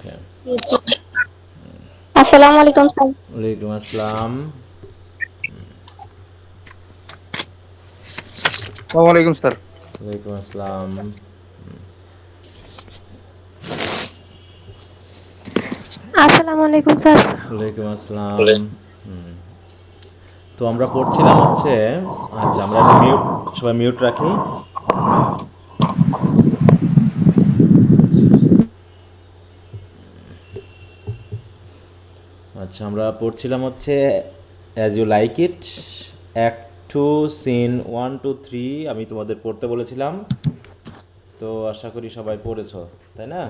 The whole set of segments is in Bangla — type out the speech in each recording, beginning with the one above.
ওকে। আসসালামু আলাইকুম স্যার। ওয়ালাইকুম আসসালাম। ওয়ালাইকুম স্যার। ওয়ালাইকুম আসসালাম। আসসালামু আলাইকুম স্যার। ওয়ালাইকুম আসসালাম। হুম। তো আমরা পড়ছিলাম হচ্ছে, আচ্ছা আমরা একটু মিউট, সবাই মিউট রাখি। আচ্ছা আমরা পড়ছিলাম হচ্ছে as you like it, act two, scene 1 2 3। আমি তোমাদের পড়তে বলেছিলাম, তো আশা করি সবাই পড়েছ, তাই না?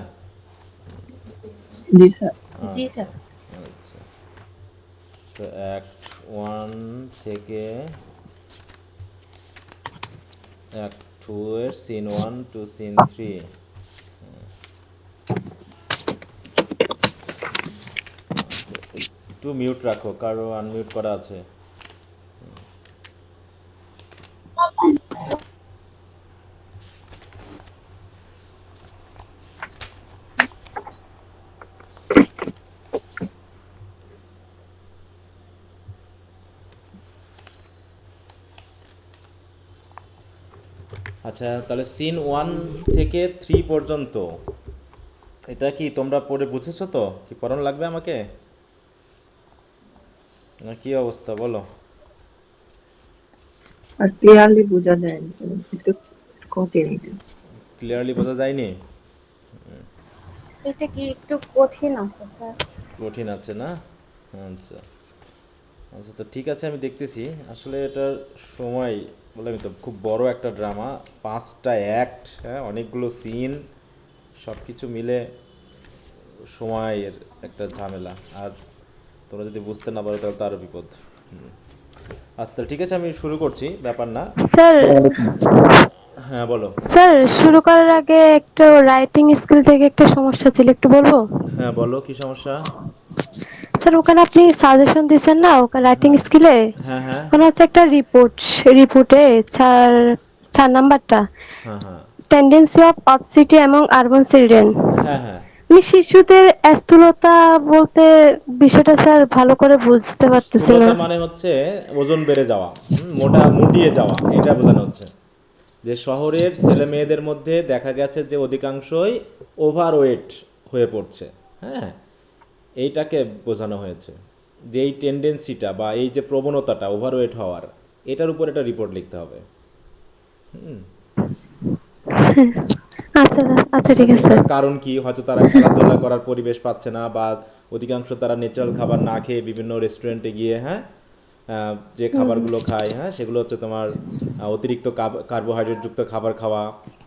জি স্যার। আচ্ছা আচ্ছা। তো অ্যাক্ট 1 থেকে অ্যাক্ট 2 এর সিন 1 টু সিন 3। আচ্ছা একটু মিউট রাখো, কারো আনমিউট করা আছে। আচ্ছা তাহলে সিন 1 থেকে 3 পর্যন্ত এটা কি তোমরা পড়ে বুঝেছো? তো কি পড়ানো লাগবে আমাকে, না কি অবস্থা বলো? স্যার ক্লিয়ারলি বোঝা যায় না স্যার, একটু কঠিন এটা। ক্লিয়ারলি বোঝা যায়নি? এটা কি একটু কঠিন আছে স্যার? কঠিন আছে না? আচ্ছা আচ্ছা, তো ঠিক আছে আমি দেখতেছি। আসলে এটার সময় বললামই তো, খুব বড় একটা ড্রামা, 5টা অ্যাক্ট, হ্যাঁ, অনেকগুলো সিন, সব কিছু মিলে সময়ের একটা ঝামেলা। আর তোমরা যদি বুঝতে না পারো তাহলে তো আরও বিপদ। আচ্ছা তাহলে ঠিক আছে আমি শুরু করছি, ব্যাপার না। স্যার, হ্যাঁ বলো। স্যার শুরু করার আগে একটু রাইটিং স্কিল থেকে একটা সমস্যা ছিল, একটু বলবো? হ্যাঁ বলো কি সমস্যা। স্যার ওখানে আপনি সাজেশন দিয়েছেন না, ওখানে রাইটিং হ্যাঁ স্কিলে হ্যাঁ হ্যাঁ ওখানে হচ্ছে একটা রিপোর্টে চার 4 নাম্বারটা, হ্যাঁ হ্যাঁ টেন্ডেন্সি অফ সিটি এবং আরবান চিলড্রেন। হ্যাঁ হ্যাঁ। আমি শিশুদের স্থূলতা বলতে বিষয়টা স্যার ভালো করে বুঝতে পারতেছি না। স্থূলতা মানে হচ্ছে ওজন বেড়ে যাওয়া, মোটা মুটিয়ে যাওয়া, এটা বোঝানো হচ্ছে। যে শহরের ছেলে মেয়েদের মধ্যে দেখা গেছে যে অধিকাংশই ওভারওয়েট হয়ে পড়ছে। হ্যাঁ, এইটাকে বোঝানো হয়েছে, যে এই টেন্ডেন্সিটা বা এই যে প্রবণতাটা ওভারওয়েট হওয়ার, এটার উপর একটা রিপোর্ট লিখতে হবে। হুম। আচ্ছা, আচ্ছা ঠিক আচ্ছা আছে স্যার। এটার কারণ কি, হয়তো তারা খেলাধুলা করার পরিবেশ পাচ্ছে না, বা অধিকাংশ তারা ন্যাচারাল খাবার না খেয়ে বিভিন্ন রেস্টুরেন্টে গিয়ে, হ্যাঁ, যে হুম। খাবারগুলো খায়, হ্যাঁ, সেগুলো হচ্ছে তোমার অতিরিক্ত কার্বোহাইড্রেটযুক্ত খাবার খাওয়া,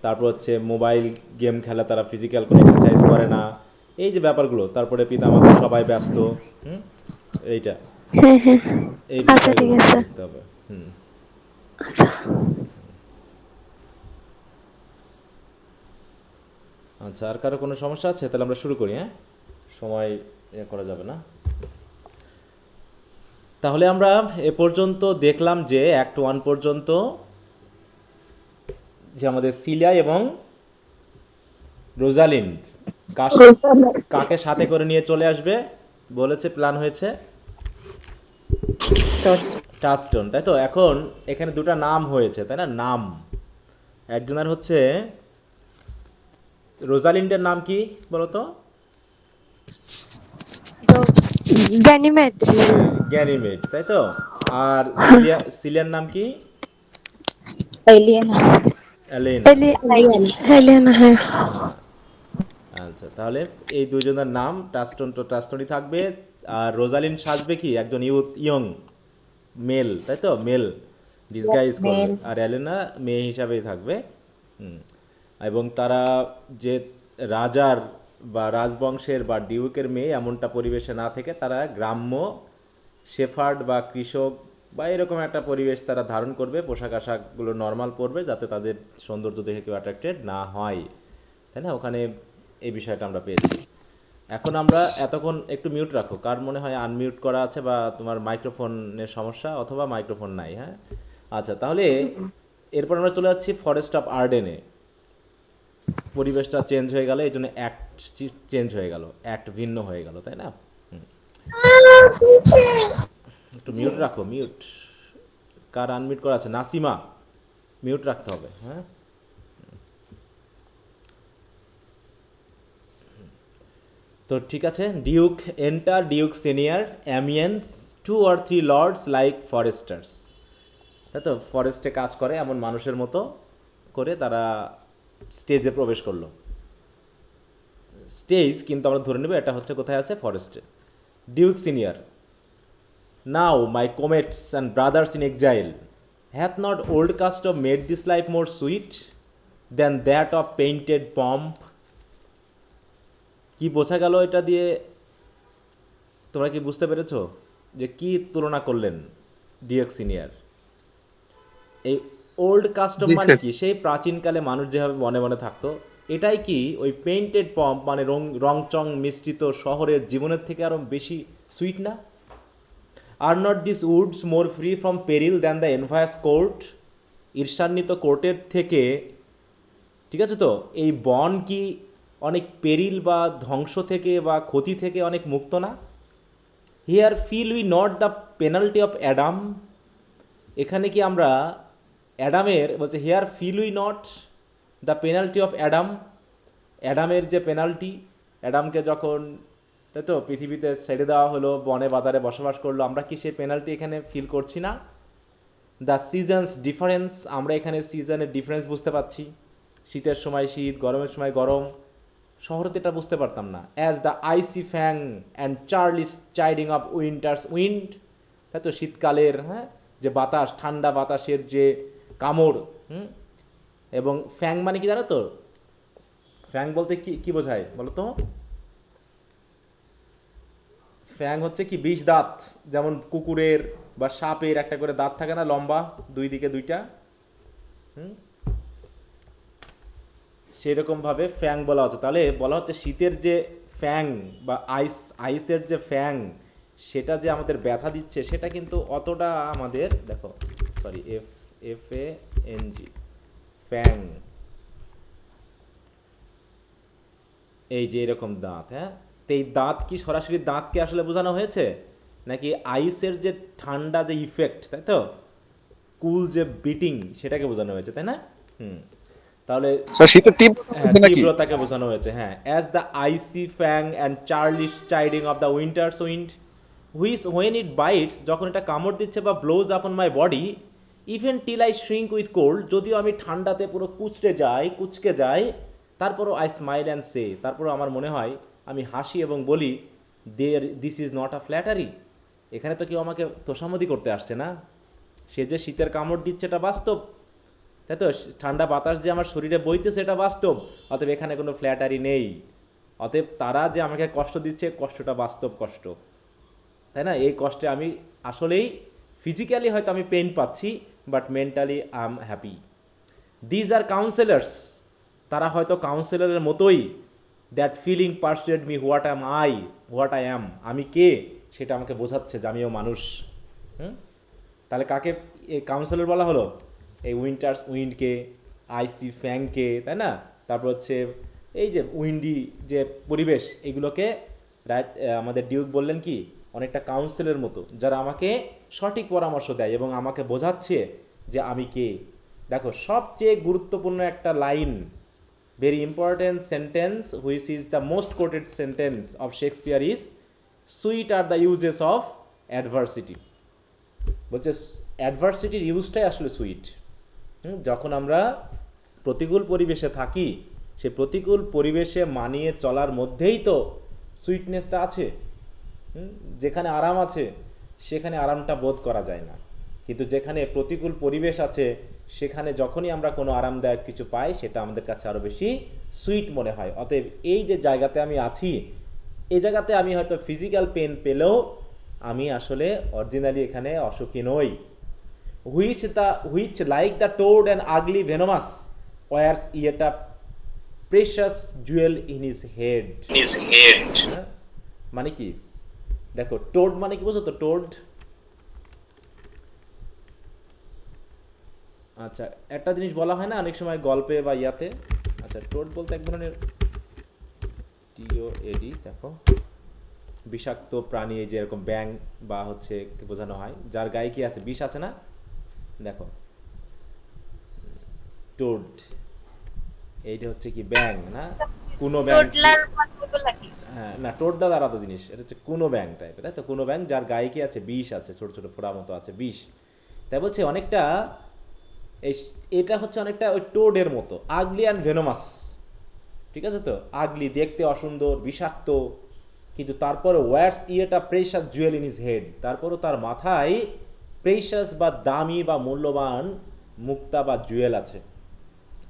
তারপর হচ্ছে মোবাইল গেম খেলা, তারা ফিজিক্যাল কোনো এক্সারসাইজ করে না, এই যে ব্যাপারগুলো, তারপরে পিতামাতা সবাই ব্যস্ত। হুম। এইটা, হ্যাঁ, হ্যাঁ। এই আচ্ছা ঠিক বিষয়গুলোর উপর আছে। লিখতে হবে। হুম। আচ্ছা। আচ্ছা আর কারো কোনো সমস্যা আছে? তাহলে আমরা শুরু করি, হ্যাঁ, সময় করা যাবে না। তাহলে আমরা এ পর্যন্ত দেখলাম যে অ্যাক্ট 1 পর্যন্ত যে আমাদের সিলিয়া এবং রোজালিন্ড কাকে সাথে করে নিয়ে চলে আসবে বলেছে, প্ল্যান হয়েছে টস। টাচস্টোন, তাই তো। এখন এখানে দুটো নাম হয়েছে, তাই না? নাম একজনের হচ্ছে, রোজালিন্ডের নাম কি বলো তো? গ্যানিমেড। গ্যানিমেড, তাই তো। আর সিলিয়ার নাম কি? এলিয়েনা। অ্যালেনা। এলিয়েনা। এলিয়ানা, হ্যাঁ। হ্যাঁ। আচ্ছা তাহলে এই দুজনের নাম টাস্টন, তো টাস্টনই থাকবে। আর রোজালিন সাজবে কি, একজন ইয়ং মেল, তাই তো, মেল ডিসগাইজ করবে। মেল। আর অ্যালেনা মেয়ে হিসাবেই থাকবে। হুম। এবং তারা যে রাজার বা রাজবংশের বা ডিউকের মেয়ে এমনটা পরিবেশে না থেকে তারা গ্রাম্য শেফার্ড বা কৃষক বা এরকম একটা পরিবেশ তারা ধারণ করবে, পোশাক আশাকগুলো নর্মাল পরবে, যাতে তাদের সৌন্দর্য দেখে কেউ অ্যাট্রাক্টেড না হয়, তাই না? ওখানে এই বিষয়টা আমরা পেয়েছি। এখন আমরা এতক্ষণ একটু মিউট রাখো, কার মনে হয় আনমিউট করা আছে বা তোমার মাইক্রোফোনের সমস্যা অথবা মাইক্রোফোন নাই, হ্যাঁ। আচ্ছা তাহলে এরপর আমরা চলে যাচ্ছি ফরেস্ট অফ আর্ডেনে। পরিবেশটা চেঞ্জ হয়ে গেল, এই জন্য অ্যাক্ট চেঞ্জ হয়ে গেল, অ্যাক্ট ভিন্ন হয়ে গেল, তাই না? হুম। একটু মিউট রাখো, মিউট। কার আনমিউট করা আছে? নাসিমা, মিউট রাখতে হবে, হ্যাঁ। তো ঠিক আছে, duke enter, duke senior, Amiens, 2 or 3 lords like foresters, তাই তো, ফরেস্টে কাজ করে এমন মানুষের মতো করে তারা স্টেজে প্রবেশ করলো। স্টেজ কিন্তু আমরা ধরে নেব এটা হচ্ছে কোথায় আছে? ফরেস্টে। Duke senior, now my comates and brothers in exile, hath not old custom made this life more sweet than that of painted pomp. কি বোঝা গেল এটা দিয়ে? তোমরা কি বুঝতে পেরেছো যে কি তুলনা করলেন ডিউক সিনিয়র? এই ওল্ড কাস্টম জি মানে স্যার। কি? সেই প্রাচীনকালে মানুষ যেভাবে বনে বনে থাকতো, এটাই কি ওই পেইন্টেড পম্প মানে রংচং মিশ্রিত শহরের জীবনের থেকে আরো বেশি সুইট না? Are not this woods more free from peril than the envious court, ঈর্ষান্বিত কোর্টের থেকে, ঠিক আছে তো, এই বন কি অনেক পেরিল বা ধ্বংস থেকে বা ক্ষতি থেকে অনেক মুক্ত না? Here feel we not the penalty of Adam, এখানে কি আমরা অ্যাডামের, বলছে here feel we not the penalty of Adam, অ্যাডামের যে পেনাল্টি, অ্যাডামকে যখন, তাই তো, পৃথিবীতে ছেড়ে দেওয়া হলো, বনে বাজারে বসবাস করলো, আমরা কি সেই পেনাল্টি এখানে ফিল করছি না? দ্য সিজনস ডিফারেন্স, আমরা এখানে সিজনের ডিফারেন্স বুঝতে পারছি, শীতের সময় শীত, গরমের সময় গরম, শহরে তো এটা বুঝতে পারতাম না। As the icy fang and churlish chiding of winter's wind, তাই তো, শীতকালের, হ্যাঁ, যে বাতাস, ঠান্ডা বাতাসের যে কামড়, এবং ফ্যাং মানে কি জানো তো? ফ্যাং বলতে কি কি বোঝায় বলো তো? ফ্যাং হচ্ছে কি? বিষ দাঁত, যেমন কুকুরের বা সাপের একটা করে দাঁত থাকে না, লম্বা, দুই দিকে দুইটা, হুম, সেরকম ভাবে ফ্যাং বলা হচ্ছে। তাহলে বলা হচ্ছে শীতের যে ফ্যাং বা আইসের যে ফ্যাং, সেটা যে আমাদের ব্যথা দিচ্ছে, সেটা কিন্তু অতটা আমাদের, দেখো, সরি, FANG, ফ্যাং, এই যে এরকম দাঁত, হ্যাঁ, তো এই দাঁত কি সরাসরি দাঁতকে আসলে বোঝানো হয়েছে, নাকি আইসের যে ঠান্ডা যে ইফেক্ট, তাই তো, কুল যে বিটিং, সেটাকে বোঝানো হয়েছে, তাই না? হুম। তাহলে স্যার শীতের তীব্রতা হ্যাঁ, বলতে নাকি? তীব্রতাকে বোঝানো হয়েছে, হ্যাঁ। As the icy fang and churlish chiding of the winter's wind, which when it bites, যখন এটা কামড় দিচ্ছে বা blows upon my body, even till I shrink with cold, যদিও আমি ঠান্ডাতে পুরো কুচকে যাই, তারপরও আই স্মাইল অ্যান্ড সে, তারপরও আমার মনে হয়, আমি হাসি এবং বলি, this is not a flattery, এখানে তো কেউ আমাকে তোষামোদি করতে আসছে না, সে যে শীতের কামড় দিচ্ছে এটা বাস্তব, তাই তো, ঠান্ডা বাতাস যে আমার শরীরে বইতেছে এটা বাস্তব, অতএব এখানে কোনো ফ্ল্যাটারি নেই, অতএব তারা যে আমাকে কষ্ট দিচ্ছে, কষ্টটা বাস্তব কষ্ট, তাই না? এই কষ্টে আমি আসলেই ফিজিক্যালি হয়তো আমি পেইন পাচ্ছি, but mentally I am happy. These are counsellors, তারা হয়তো কাউন্সেলরের মতোই, that feeling persuade me what I am, আমি কে সেটা আমাকে বোঝাচ্ছে যে আমিও মানুষ। তাহলে কাকে এই কাউন্সেলর বলা হলো? এই উইন্টার্স উইন্ডকে, আইসি ফ্যাংকে, তাই না? তারপর হচ্ছে এই যে উইন্ডি যে পরিবেশ, এগুলোকে রাইট, আমাদের ডিউক বললেন কি, অনেকটা কাউন্সিলের মতো, যারা আমাকে সঠিক পরামর্শ দেয় এবং আমাকে বোঝাচ্ছে যে আমি কে। দেখো, সবচেয়ে গুরুত্বপূর্ণ একটা line, very important sentence, which is the most quoted sentence of Shakespeare is, sweet are the uses of adversity. বলছে অ্যাডভার্সিটির ইউজটাই আসলে সুইট। যখন আমরা প্রতিকূল পরিবেশে থাকি, সে প্রতিকূল পরিবেশে মানিয়ে চলার মধ্যেই তো সুইটনেসটা আছে। যেখানে আরাম আছে সেখানে আরামটা বোধ করা যায় না, কিন্তু যেখানে প্রতিকূল পরিবেশ আছে সেখানে যখনই আমরা কোনো আরামদায়ক কিছু পাই, সেটা আমাদের কাছে আরও বেশি সুইট মনে হয়। অতএব এই যে জায়গাতে আমি আছি, এই জায়গাতে আমি হয়তো ফিজিক্যাল পেন পেলেও আমি আসলে অরিজিনালি এখানে অসুখী নই। Which like the toad and ugly venomous wears yet a precious jewel in his head. মানে কি? দেখো, টোড মানে কি বুঝো তো? টোড, আচ্ছা, একটা জিনিস বলা হয় না অনেক সময় গল্পে বা ইয়াতে, আচ্ছা আচ্ছা, টোড বলতে এক ধরনের টিওএডি, দেখো বিষাক্ত প্রাণী, এই যে এরকম ব্যাং বা হচ্ছে কি বোঝানো হয়, যার গায়ে কি আছে, বিষ আছে না, দেখো টোড, এইটা হচ্ছে কি ব্যাং না, কোনো ব্যাং। তোতলার মতো লাগে। হ্যাঁ, না টোডটা আলাদা জিনিস, এটা হচ্ছে কোনো ব্যাং টাইপের, তাই তো, কোনো ব্যাং যার গায়ে কি আছে, বিষ আছে, ছোট ছোট ফোঁড়া মতো আছে বিষ। তাই বলছে অনেকটা এই, এটা হচ্ছে অনেকটা ওই টোডের মতো, আগলি অ্যান্ড ভেনোমাস, ঠিক আছে তো, আগলি দেখতে অসুন্দর বিষাক্ত, কিন্তু তারপরে ওয়ার্স ইয়েটা precious jewel in his head, তারপরও তার মাথায় প্রেশাস বা দামি বা মূল্যবান মুক্তা বা জুয়েল আছে।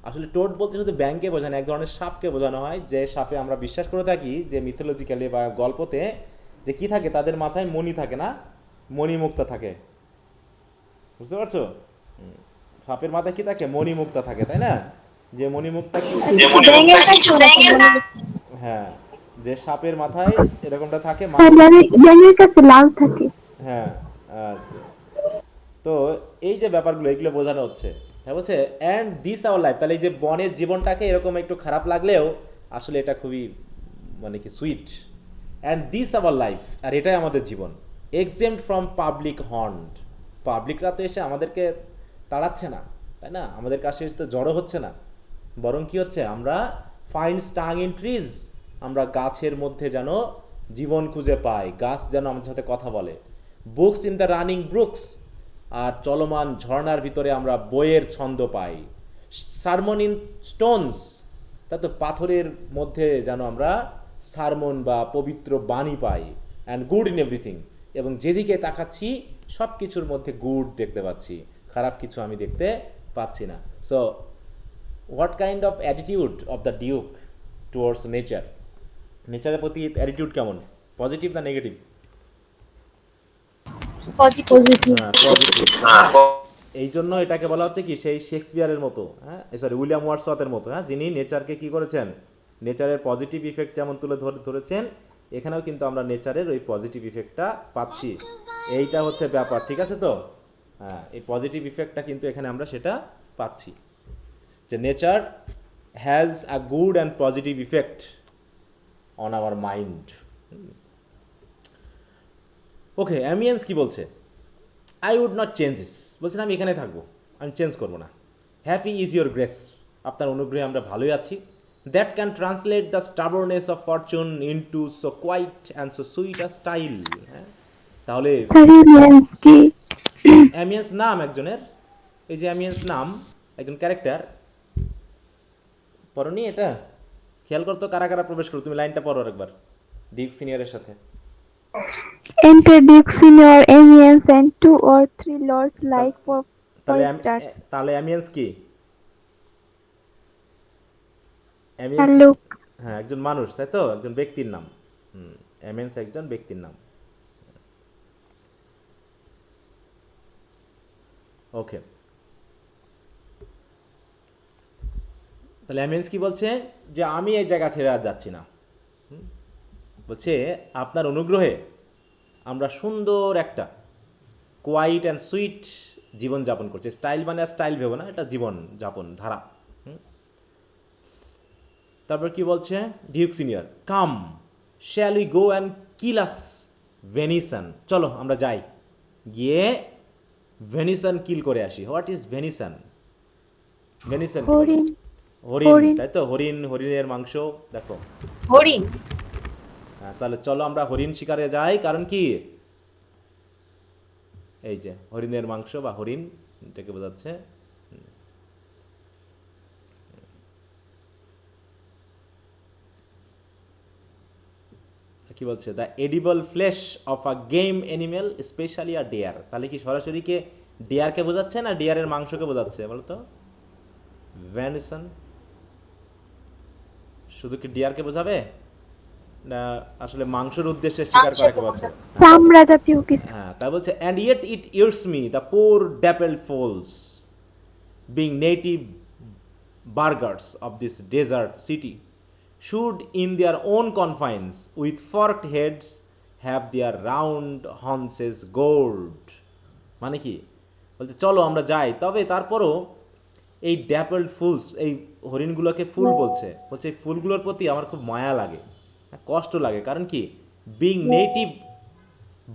আসলে টোড বলতে শুধু ব্যাংকে বোঝানো, এক ধরনের সাপকে বোঝানো হয়, যে সাপে আমরা বিশ্বাস করে থাকি যে মিথোলজিক্যালি বা গল্পতে যে কি থাকে, তাদের মাথায় মণি থাকে না, মণি মুক্তা থাকে, বুঝতে পারছো? হুম। সাপের মাথায় কি থাকে, মণি মুক্তা থাকে, তাই না? যে মণি মুক্তা কি, ব্যাঙের কাছে ওরকম মনে হয়। হ্যাঁ, যে সাপের মাথায় এরকমটা থাকে স্যার ব্যাঙের কাছে লাল থাকে। হ্যাঁ, আচ্ছা। তো এই যে ব্যাপারগুলো, এগুলো বোঝানো হচ্ছে। হ্যাঁ, বলছে অ্যান্ড দিস আওয়ার লাইফ, তাহলে এই যে বনের জীবনটাকে এরকম একটু খারাপ লাগলেও আসলে এটা খুবই মানে কি sweet. And this our life, আর এটাই আমাদের জীবন, এক্সেম্ট ফ্রম পাবলিক হন্ট, পাবলিকরা তো এসে আমাদেরকে তাড়াচ্ছে না, তাই না, আমাদের কাছে এসে তো জড়ো হচ্ছে না, বরং কি হচ্ছে, আমরা ফাইন্ড স্টাং ইন ট্রিজ, আমরা গাছের মধ্যে যেন জীবন খুঁজে পাই, গাছ যেন আমাদের সাথে কথা বলে, books in the running brooks, আর চলমান ঝর্ণার ভিতরে আমরা বইয়ের ছন্দ পাই, সারমন ইন স্টোনস, তা তো পাথরের মধ্যে যেন আমরা সারমন বা পবিত্র বাণী পাই, অ্যান্ড গুড ইন এভরিথিং, এবং যেদিকে তাকাচ্ছি সব কিছুর মধ্যে গুড দেখতে পাচ্ছি, খারাপ কিছু আমি দেখতে পাচ্ছি না। So what kind of attitude of the Duke towards nature, নেচারের প্রতি অ্যাটিটিউড কেমন, পজিটিভ না নেগেটিভ? পজিটিভ। হ্যাঁ, পজিটিভ। এই জন্য এটাকে বলা হচ্ছে কি, সেই শেক্সপিয়ারের মতো, হ্যাঁ সরি উইলিয়াম ওয়ার্ডসওয়ার্থের মতো, হ্যাঁ, যিনি নেচারকে কি করেছেন, নেচারের পজিটিভ ইফেক্ট যেমন তুলে ধরেছেন, এখানেও কিন্তু আমরা নেচারের ওই পজিটিভ ইফেক্টটা পাচ্ছি, এইটা হচ্ছে ব্যাপার, ঠিক আছে তো? হ্যাঁ, এই পজিটিভ ইফেক্টটা কিন্তু এখানে আমরা সেটা পাচ্ছি, যে nature has a good and positive effect on our mind. Okay, Amiens কি বলছে, I would not change this, বলছেন আমি এখানে থাকবো, আমি চেঞ্জ করবো না, হ্যাপি ইজ ইউর গ্রেস, আপনার অনুগ্রহে আমরা ভালোই আছি, that can translate the stubbornness of fortune into so quiet and so sweet a style. হ্যাঁ, তাহলে স্যার মিন্স কি? অ্যামিয়েন্স নাম একজনের, এই যে অ্যামিয়েন্স নাম একজন ক্যারেক্টার, পড়নি এটা, খেয়াল করতো কারা কারা প্রবেশ করো, তুমি লাইনটা পড়ো একবার ডিউক সিনিয়রের সাথে। Enter Duke Senior, Amiens, and 2 or 3 lords like for তাহলে stars. তাহলে অ্যামিয়েন্স কি? Sir Amiens Luke. হ্যাঁ, একজন মানুষ, তাই তো, একজন ব্যক্তির নাম। অ্যামিয়েন্স একজন ব্যক্তির নাম। ওকে, তাহলে অ্যামিয়েন্স কি বলছে, যে আমি এই জায়গা ছেড়ে আর যাচ্ছি না, বলছে আপনার অনুগ্রহে আমরা সুন্দর একটা কোয়াইট অ্যান্ড সুইট জীবন যাপন করছে, স্টাইল মানে আর স্টাইল ভেবো না, এটা জীবন যাপন ধারা। তারপর কি বলছে, duke senior, come shall we go and kill us venison, চলো আমরা যাই, গিয়ে ভেনিসন কিল করে আসি। What is venison? ভেনিসন হরিণ। হরিণ, হরিণ। তাই তো, হরিণ, হরিণের মাংস, দেখো। হরিণ। হ্যাঁ, তাহলে চলো আমরা হরিণ শিকারে যাই, কারণ কি, এই যে হরিণের মাংস বা হরিণ এটাকে বোঝাচ্ছে। কি বলছে, the edible flesh of a game animal specially a deer, তাহলে কি সরাসরি কে ডিয়ারকে বোঝাচ্ছে না ডিয়ারের মাংসকে বোঝাচ্ছে বলতো? ভ্যানিসন শুধু কি ডিয়ারকে বোঝাবে, না আসলে মাংসের উদ্দেশ্যে শিকার করাকে বোঝাচ্ছে? চামড়া জাতীয় কিছু। হ্যাঁ, তা বলছে অ্যান্ড ইয়েট ইট ইউটস me the poor dappled fools being native burghers of this desert city should in their own confines with forked heads have their round haunches gored, মানে কি বলছে, চলো আমরা যাই, তবে তারপরও এই ড্যাপল্ড ফুলস, এই হরিণগুলোকে ফুল বলছে, বলছে এই ফুলগুলোর প্রতি আমার খুব মায়া লাগে, কষ্ট লাগে। কারণ কি, বিং নেটিভ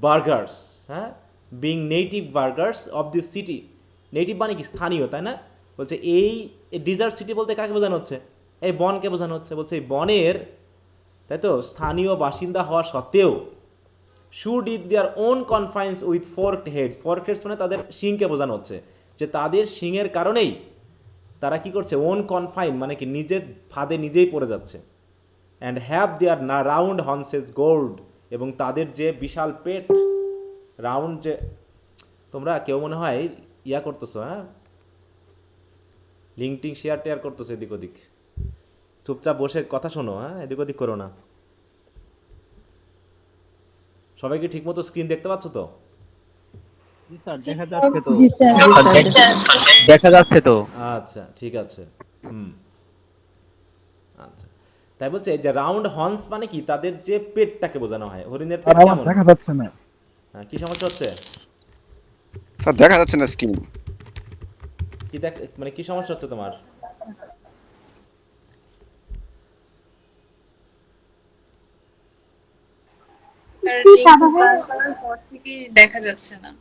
বার্গার্স, হ্যাঁ, being native burghers of this city. Native মানে কি, স্থানীয়, তাই না? বলছে এই ডিজার্ট সিটি বলতে কাকে বোঝানো হচ্ছে? এই বনকে বোঝানো হচ্ছে। বলছে এই বনের, তাই তো, স্থানীয় বাসিন্দা হওয়া সত্ত্বেও should it their own confines with forked heads. Forked heads মানে তাদের শিংকে বোঝানো হচ্ছে, যে তাদের শিংয়ের কারণেই তারা কি করছে, ওন কনফাইন মানে কি, নিজের ফাঁদে নিজেই পড়ে যাচ্ছে। অ্যান্ড হ্যাভ দেয়ার না রাউন্ড হর্নসেস গোল্ড, এবং তাদের যে বিশাল পেট, রাউন্ড যে, তোমরা কেউ মনে হয় ইয়া করতেছো, হ্যাঁ, লিঙ্কটিং শেয়ার টেয়ার করতেছো এদিক ওদিক, চুপচাপ বসে কথা শোনো, হ্যাঁ, এদিক ওদিক করো না। সবাইকে ঠিকমতো স্ক্রিন দেখতে পাচ্ছ তো? জি স্যার, দেখা যাচ্ছে তো। জি স্যার। জি স্যার দেখা যাচ্ছে তো। আচ্ছা, ঠিক আছে। আচ্ছা, তাই বলছে যে রাউন্ড হর্নস মানে কি, তাদের যে পেটটাকে বোঝানো হয়। হরিণের পেট আর আমার কেমন? দেখা যাচ্ছে না। হ্যাঁ, কি সমস্যা হচ্ছে? স্যার দেখা যাচ্ছে না স্ক্রিন। কি দেখ, মানে কি সমস্যা হচ্ছে তোমার? স্যার লিংক জয়েন করার পর থেকেই দেখা যাচ্ছে না।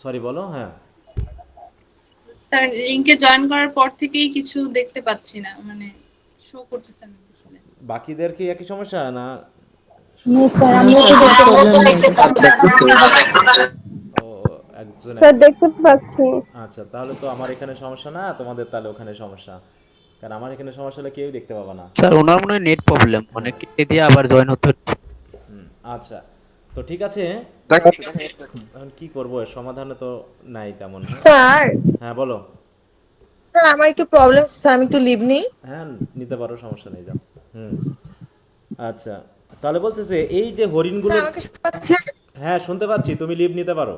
সরি, বলো। হ্যাঁ, স্যার লিংকে জয়েন করার পর থেকেই কিছু দেখতে পাচ্ছি না, মানে শো করতেছে না ডিসপ্লে। বাকিদের কি একই সমস্যা না? নো স্যার, না আমিও তো স্যার কোনো দেখতে প্রবলেম নেই ও, একজন স্যার, দেখতে পাচ্ছি। আচ্ছা, তাহলে তো আমার এখানে সমস্যা না, তোমাদের তাহলে ওখানে সমস্যা। কারণ আমার এখানে সমস্যা হলে কেউ দেখতে পাবে না। স্যার ওনার মনে হয় নেট প্রবলেম, মানে কেটে দিয়ে আবার জয়েন হতে হচ্ছে। আচ্ছা, তো ঠিক আছে। দেখা এখন কি করবো, এর সমাধানে তো নাই তেমন। স্যার হ্যাঁ, বলো। স্যার আমার একটু প্রবলেম, স্যার আমি একটু লিভ নিই। হ্যাঁ, নিতে পারো, সমস্যা নেই, যাও। আচ্ছা, তাহলে বলতেছে এই যে হরিণগুলো, স্যার আমাকে শুনতে পাচ্ছেন? হ্যাঁ শুনতে পাচ্ছি, তুমি লিভ নিতে পারো।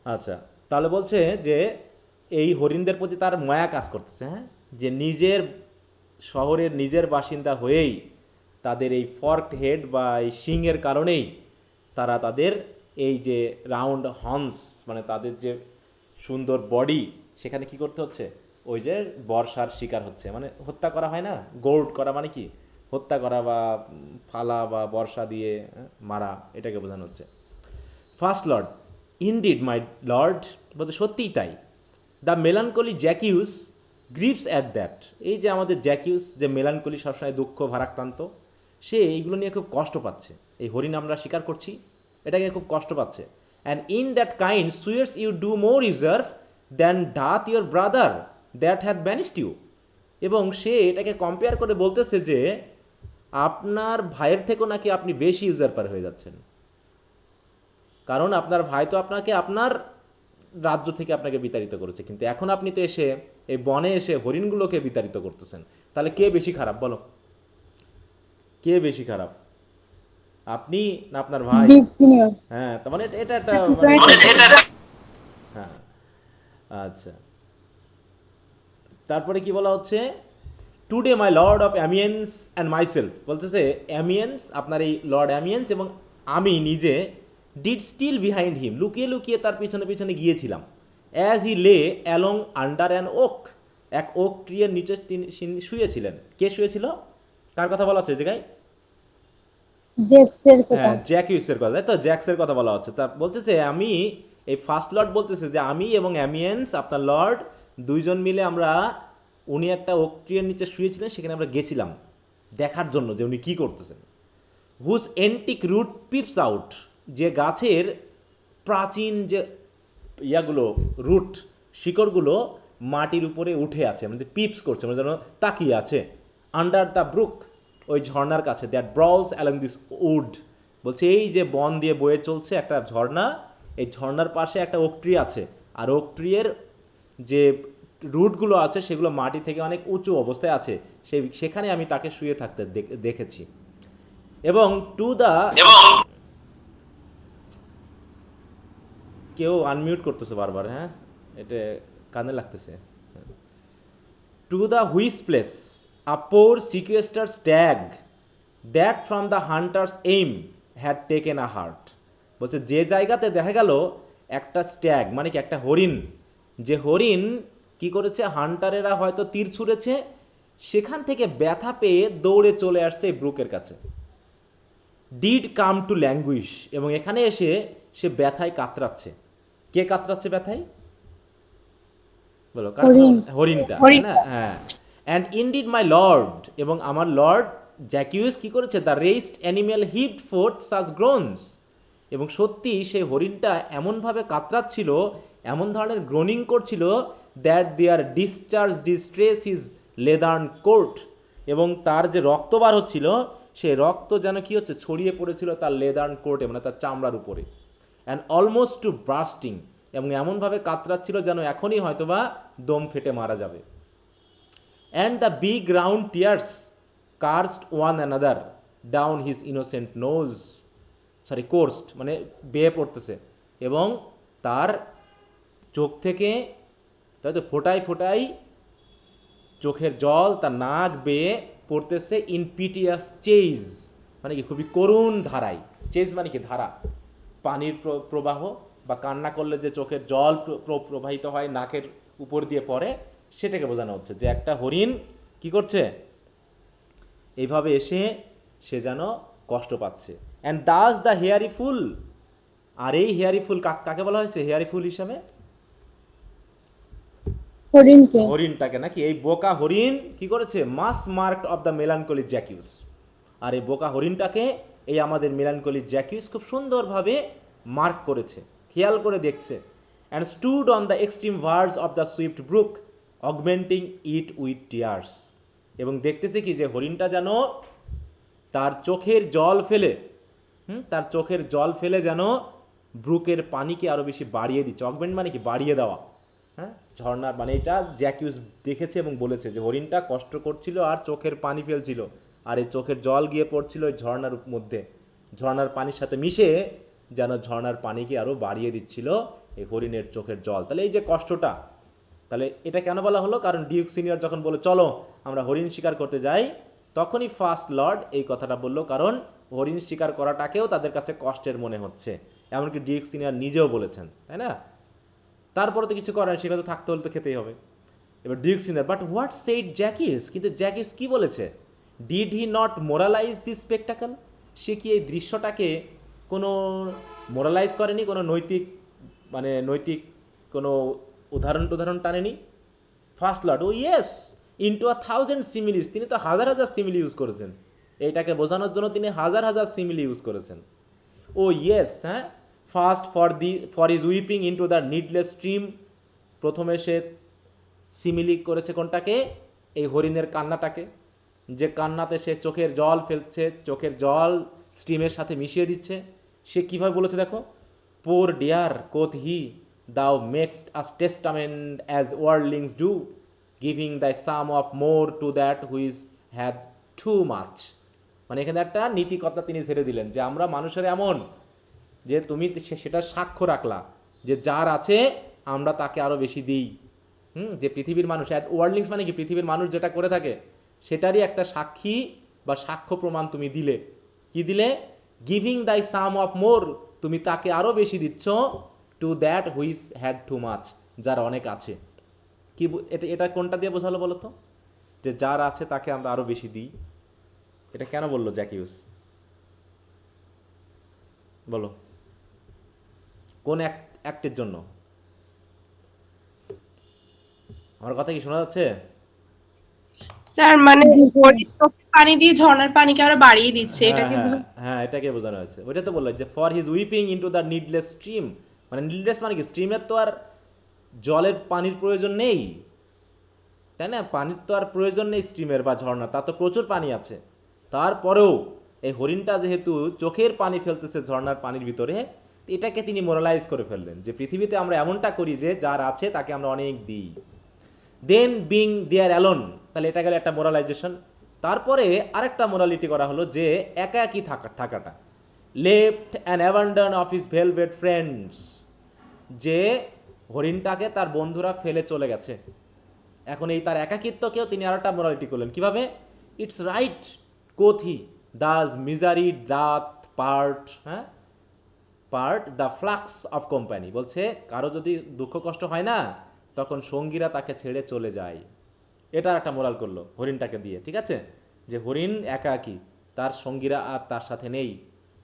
আচ্ছা, তাহলে বলছে যে এই হরিণদের প্রতি তার মায়া কাজ করতেছে, হ্যাঁ, যে নিজের শহরের নিজের বাসিন্দা হয়েই তাদের এই ফর্কড হেড বা এই শিংয়ের কারণেই তারা তাদের এই যে রাউন্ড হর্নস মানে তাদের যে সুন্দর বডি, সেখানে কি করতে হচ্ছে, ওই যে বর্ষার শিকার হচ্ছে, মানে হত্যা করা হয় না, গোল্ড করা মানে কি, হত্যা করা বা ফালা বা বর্ষা দিয়ে মারা, এটাকে বোঝানো হচ্ছে। First lord, indeed my lord, বলতে সত্যিই তাই। The melancholy Jaques grieves at that, এই যে আমাদের জ্যাকিউস যে মেলানকলি, সবসময় দুঃখ ভারাক্রান্ত, সে এইগুলো নিয়ে খুব কষ্ট পাচ্ছে। এই হরিণ আমরা স্বীকার করছি, এটাকে খুব কষ্ট পাচ্ছে। And in that kind swears you do more reserve than doth your brother that had banished you, এবং সে এটাকে কম্পেয়ার করে বলতেছে যে আপনার ভাইয়ের থেকেও নাকি আপনি বেশি ইউজারপার হয়ে যাচ্ছেন, কারণ আপনার ভাই তো আপনাকে আপনার রাজ্য থেকে আপনাকে বিতাড়িত করেছে, কিন্তু এখন আপনি তো এসে এই বনে এসে হরিণগুলোকে বিতাড়িত করতেছেন। তাহলে কে বেশি খারাপ, বলো? কে বেশি খারাপ, আপনি না আপনার ভাই? হ্যাঁ, তার মানে এটা একটা হ্যাঁ। আচ্ছা, তারপরে কি বলা হচ্ছে, today my lord of Amiens and myself, বলতেছে অ্যামিয়েন্স, আপনার এই লর্ড অ্যামিয়েন্স এবং আমি নিজে, ডিড স্টিল বিহাইন্ড হিম, লুকিয়ে লুকিয়ে তার পিছনে পিছনে গিয়েছিলাম। অ্যাজ হি লে অ্যালং আন্ডার অ্যান ওক, এক ওক ট্রিয়ের নিচে তিনি শুয়েছিলেন। কে শুয়েছিল, কার কথা বলা হচ্ছে জায়গায়? হ্যাঁ, জ্যাকিউসের কথা, তাই তো, জ্যাক্সের কথা বলা হচ্ছে। তা বলতেছে আমি, এই ফার্স্ট লর্ড বলতেছে যে আমি এবং অ্যামিয়েন্স আপনার লর্ড দুইজন মিলে আমরা, উনি একটা ওক ট্রিয়ের নিচে শুয়েছিলেন, সেখানে আমরা গেছিলাম দেখার জন্য যে উনি কি করতেছেন। Whose antique root peeps out, যে গাছের প্রাচীন যে ইয়াগুলো, রুট, শিকড়গুলো মাটির উপরে উঠে আছে, মানে পিপস করছে, মানে যেন তাকিয়ে আছে। আন্ডার দ্য ব্রুক, ওই ঝর্ণার কাছে, দ্যাট ব্রলস অ্যালং দিস উড, বলছে এই যে বন দিয়ে বয়ে চলছে একটা ঝর্ণা, এই ঝর্ণার পাশে একটা ওক ট্রি আছে, আর ওক ট্রিয়ের যে রুটগুলো আছে সেগুলো মাটি থেকে অনেক উঁচু অবস্থায় আছে, সেখানে আমি তাকে শুয়ে থাকতে দেখেছি। এবং টু দ্য, কেউ আনমিউট করতেছে বারবার, হ্যাঁ, এটা কানে লাগতেছে। To the which place a poor sequester stag that from the hunter's aim had taken a hurt, বলছে যে জায়গাতে দেখা গেল একটা স্ট্যাগ মানে কি একটা হরিণ, যে হরিণ কি করেছে, হান্টারেরা হয়তো তীর ছুঁড়েছে, সেখান থেকে ব্যথা পেয়ে দৌড়ে চলে আসছে এই ব্রুকের কাছে। ডিড কাম টু ল্যাঙ্গুইশ, এবং এখানে এসে সে ব্যথায় কাতরাচ্ছে। কে কাতরাচ্ছে ব্যথায়? বলো হরিণ। হরিণটা, হরিণ। তাই না? হ্যাঁ। অ্যান্ড ইনডিড মাই লর্ড, এবং আমার লর্ড জ্যাকিউস কি করেছে, দ্য রেসড অ্যানিমেল হিড ফোর্থ সাচ গ্রোনস, এবং সত্যি সেই হরিণটা এমনভাবে কাতরাচ্ছিল, এমন ধরনের গ্রোনিং করছিল, that their discharge distress is leathern coat, এবং তার যে রক্ত বার হচ্ছিল, সেই রক্ত যেন কি হচ্ছে, ছড়িয়ে পড়েছিল তার লেদার্ন কোটে, মানে তার চামড়ার উপরে। অ্যান্ড অলমোস্ট টু ব্রাস্টিং, এবং এমনভাবে কাতরাচ্ছিল যেন এখনই হয়তোবা দম ফেটে মারা যাবে। And the big round tears coursed one another down his innocent nose, sorry coursed মানে বেয়ে পড়তেছে, এবং তার চোখ থেকে তাই তো ফোটাই ফোটাই চোখের জল তার নাক বেয়ে পড়তেছে, ইন পিটিয়াস চেজ মানে কি খুবই করুণ ধারায়। চেজ মানে কি ধারা, পানির প্রবাহ বা কান্না করলে যে চোখের জল প্রবাহিত হয় নাকের উপর দিয়ে পড়ে, সেটাকে বোঝানো হচ্ছে যে একটা হরিণ কি করছে, এইভাবে এসে সে যেন কষ্ট পাচ্ছে। অ্যান্ড দাস দ্য হেয়ারি ফুল, আর এই হেয়ারি ফুল কাকে বলা হয়েছে হেয়ারি ফুল হিসাবে? হরিণকে। হরিণটাকে নাকি। এই বোকা হরিণ কি করেছে, মাস মার্কড অফ দ্য মেলানকলি জ্যাকিউস, আর এই বোকা হরিণটাকে এই আমাদের মেলানকলি জ্যাকিউস খুব সুন্দরভাবে মার্ক করেছে, খেয়াল করে দেখছে। And stood on the extreme verge of the swift brook augmenting it with tears, এবং দেখতেছে কি যে হরিণটা যেন তার চোখের জল ফেলে তার চোখের জল ফেলে যেন ব্রুকের পানিকে আরো বেশি বাড়িয়ে দিচ্ছে। অগমেন্ট মানে কি বাড়িয়ে দেওয়া, হ্যাঁ, ঝর্ণার মানে এটা জ্যাকিউস দেখেছে এবং বলেছে যে হরিণটা কষ্ট করছিল আর চোখের পানি ফেলছিল, আর এই চোখের জল গিয়ে পড়ছিল ওই ঝর্ণার মধ্যে, ঝর্ণার পানির সাথে মিশে যেন ঝর্ণার পানিকে আরো বাড়িয়ে দিচ্ছিল এই হরিণের চোখের জল। তাহলে এই যে কষ্টটা, তাহলে এটা কেন বলা হলো, কারণ ডিউক সিনিয়র যখন বলে চলো আমরা হরিণ শিকার করতে যাই, তখনই ফার্স্ট লর্ড এই কথাটা বললো, কারণ হরিণ শিকার করাটাকেও তাদের কাছে কষ্টের মনে হচ্ছে, এমনকি ডিউক সিনিয়র নিজেও বলেছেন, তাই না? তারপরে তো কিছু করার, সেটা তো থাকতে হলে তো খেতেই হবে। এবার duke senior, but what said Jaques, কিন্তু জ্যাকিস কি বলেছে? Did he not moralize this spectacle, সে কি এই দৃশ্যটাকে কোনো মোরালাইজ করেনি, কোনো নৈতিক মানে নৈতিক কোনো উদাহরণ টানেনি? ফার্স্ট লর্ড, ও ইয়েস, ইনটু 1000 সিমিলিস, তিনি তো হাজার হাজার সিমিলি ইউজ করেছেন, এইটাকে বোঝানোর জন্য তিনি হাজার হাজার সিমিলি ইউজ করেছেন। ও ইয়েস, হ্যাঁ, first for his weeping into the needless stream, প্রথমে সে সিমিলি করেছে কোনটাকে, এই হরিণের কান্নাটাকে, যে কান্নাতে সে চোখের জল ফেলছে, চোখের জল স্ট্রিমের সাথে মিশিয়ে দিচ্ছে। সে কিভাবে বলেছে দেখো, পোর deer quoth he, thou makest us testament as worldlings do, giving the sum of more to that which had too much, মানে এখানে একটা নীতি কথা তিনি ছেড়ে দিলেন যে আমরা মানুষের এমন যে তুমি সেটা সাক্ষ্য রাখলা যে যার আছে আমরা তাকে আরো বেশি দিই। যে পৃথিবীর মানুষ, ওয়ার্ল্ডলিংস মানে কি পৃথিবীর মানুষ যেটা করে থাকে সেটারই একটা সাক্ষী বা সাক্ষ্য প্রমাণ তুমি দিলে। কি দিলে? গিভিং দাই সাম অফ মোর, তুমি তাকে আরো বেশি দিচ্ছ, to that which had too much, যার অনেক আছে। কি এটা কোনটা দিয়ে বোঝালো বলো তো, যে যার আছে তাকে আমরা আরো বেশি দিই? এটা কেন বললো জ্যাকিউস, বলো কোন অ্যাক্টের জন্য? আমার কথা কি শোনা যাচ্ছে? স্যার মানে হরিণ চোখের পানি দিয়ে ঝর্ণার পানিকে আরো বাড়িয়ে দিচ্ছে, এটাকে হ্যাঁ, এটাকে বোঝানো হয়েছে। ওইটা তো বললো যে for his weeping into the needless stream, মানে নিডলেস মানে কি, স্ট্রিমের তো আর জলের পানির প্রয়োজন নেই, তাই না? পানির তো আর প্রয়োজন নেই স্ট্রিমের বা ঝর্ণা, তার তো প্রচুর পানি আছে। তারপরেও এই হরিণটা যেহেতু চোখের পানি ফেলতেছে ঝর্ণার পানির ভিতরে, এটাকে তিনি মোরালাইজ করে ফেললেন যে পৃথিবীতে আমরা এমনটা করি যে যার আছে তাকে আমরা অনেক দিই। দেন বিং দেয়ার অ্যালোন, তাহলে এটা গেল একটা মোরালাইজেশন। তারপরে আরেকটা মোরালিটি করা হলো যে একা একই থাকাটা, left and abandon of his velvet friends, যে হরিণটাকে তার বন্ধুরা ফেলে চলে গেছে, এখন এই তার একাকিত্বকেও তিনি আরেকটা মোরালিটি করলেন। কিভাবে? It's right quoth he thus misery doth part, হ্যাঁ, part the flux of company, বলছে কারো যদি দুঃখ কষ্ট হয় না তখন সঙ্গীরা তাকে ছেড়ে চলে যায়। এটা একটা মোরাল করলো হরিণটাকে দিয়ে, ঠিক আছে, যে হরিণ একাকী, তার সঙ্গীরা আর তার সাথে নেই।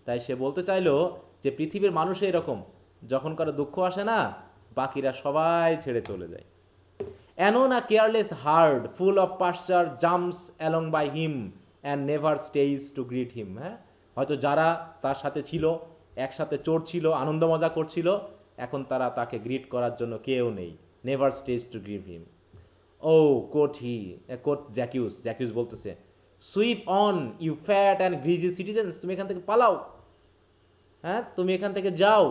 তাই সে বলতে চাইলো যে পৃথিবীর মানুষ এরকম, যখন কারো দুঃখ আসে না বাকিরা সবাই ছেড়ে চলে যায়। Anon a careless herd full of pasture jumps along by him and never stays to greet him. হ্যাঁ, হয়তো যারা তার সাথে ছিল, একসাথে চড়ছিল, আনন্দ মজা করছিল, এখন তারা তাকে গ্রিট করার জন্য কেউ নেই। Never stays to greet him. ও কোট জ্যাকিউস বলতেছে, sweep on you fat and greasy citizens, তুমি এখান থেকে পালাও, হ্যাঁ তুমি এখান থেকে যাও।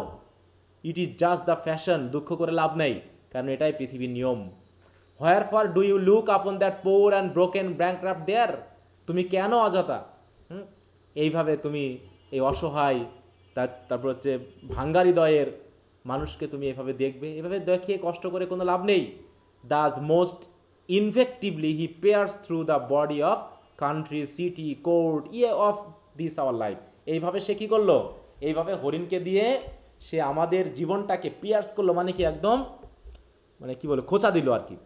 It is just the fashion, দুঃখ করে লাভ নেই, কারণ এটাই পৃথিবীর নিয়ম। Wherefore do you look upon that poor and broken bankrupt there? তুমি কেন অযথা এইভাবে তুমি এই অসহায় তারপর হচ্ছে ভাঙ্গা হৃদয়ের মানুষকে তুমি এভাবে দেখবে? এভাবে দেখিয়ে কষ্ট করে কোনো লাভ নেই। Thus most invectively he peers through the body of country, city, court, of this our life. এইভাবে সে কি করলো? এইভাবে হরিণকে দিয়ে সে আমাদের জীবনটাকে পিয়ার্স করলো, মানে কি একদম মানে কি বলে খোঁচা দিল আর কি,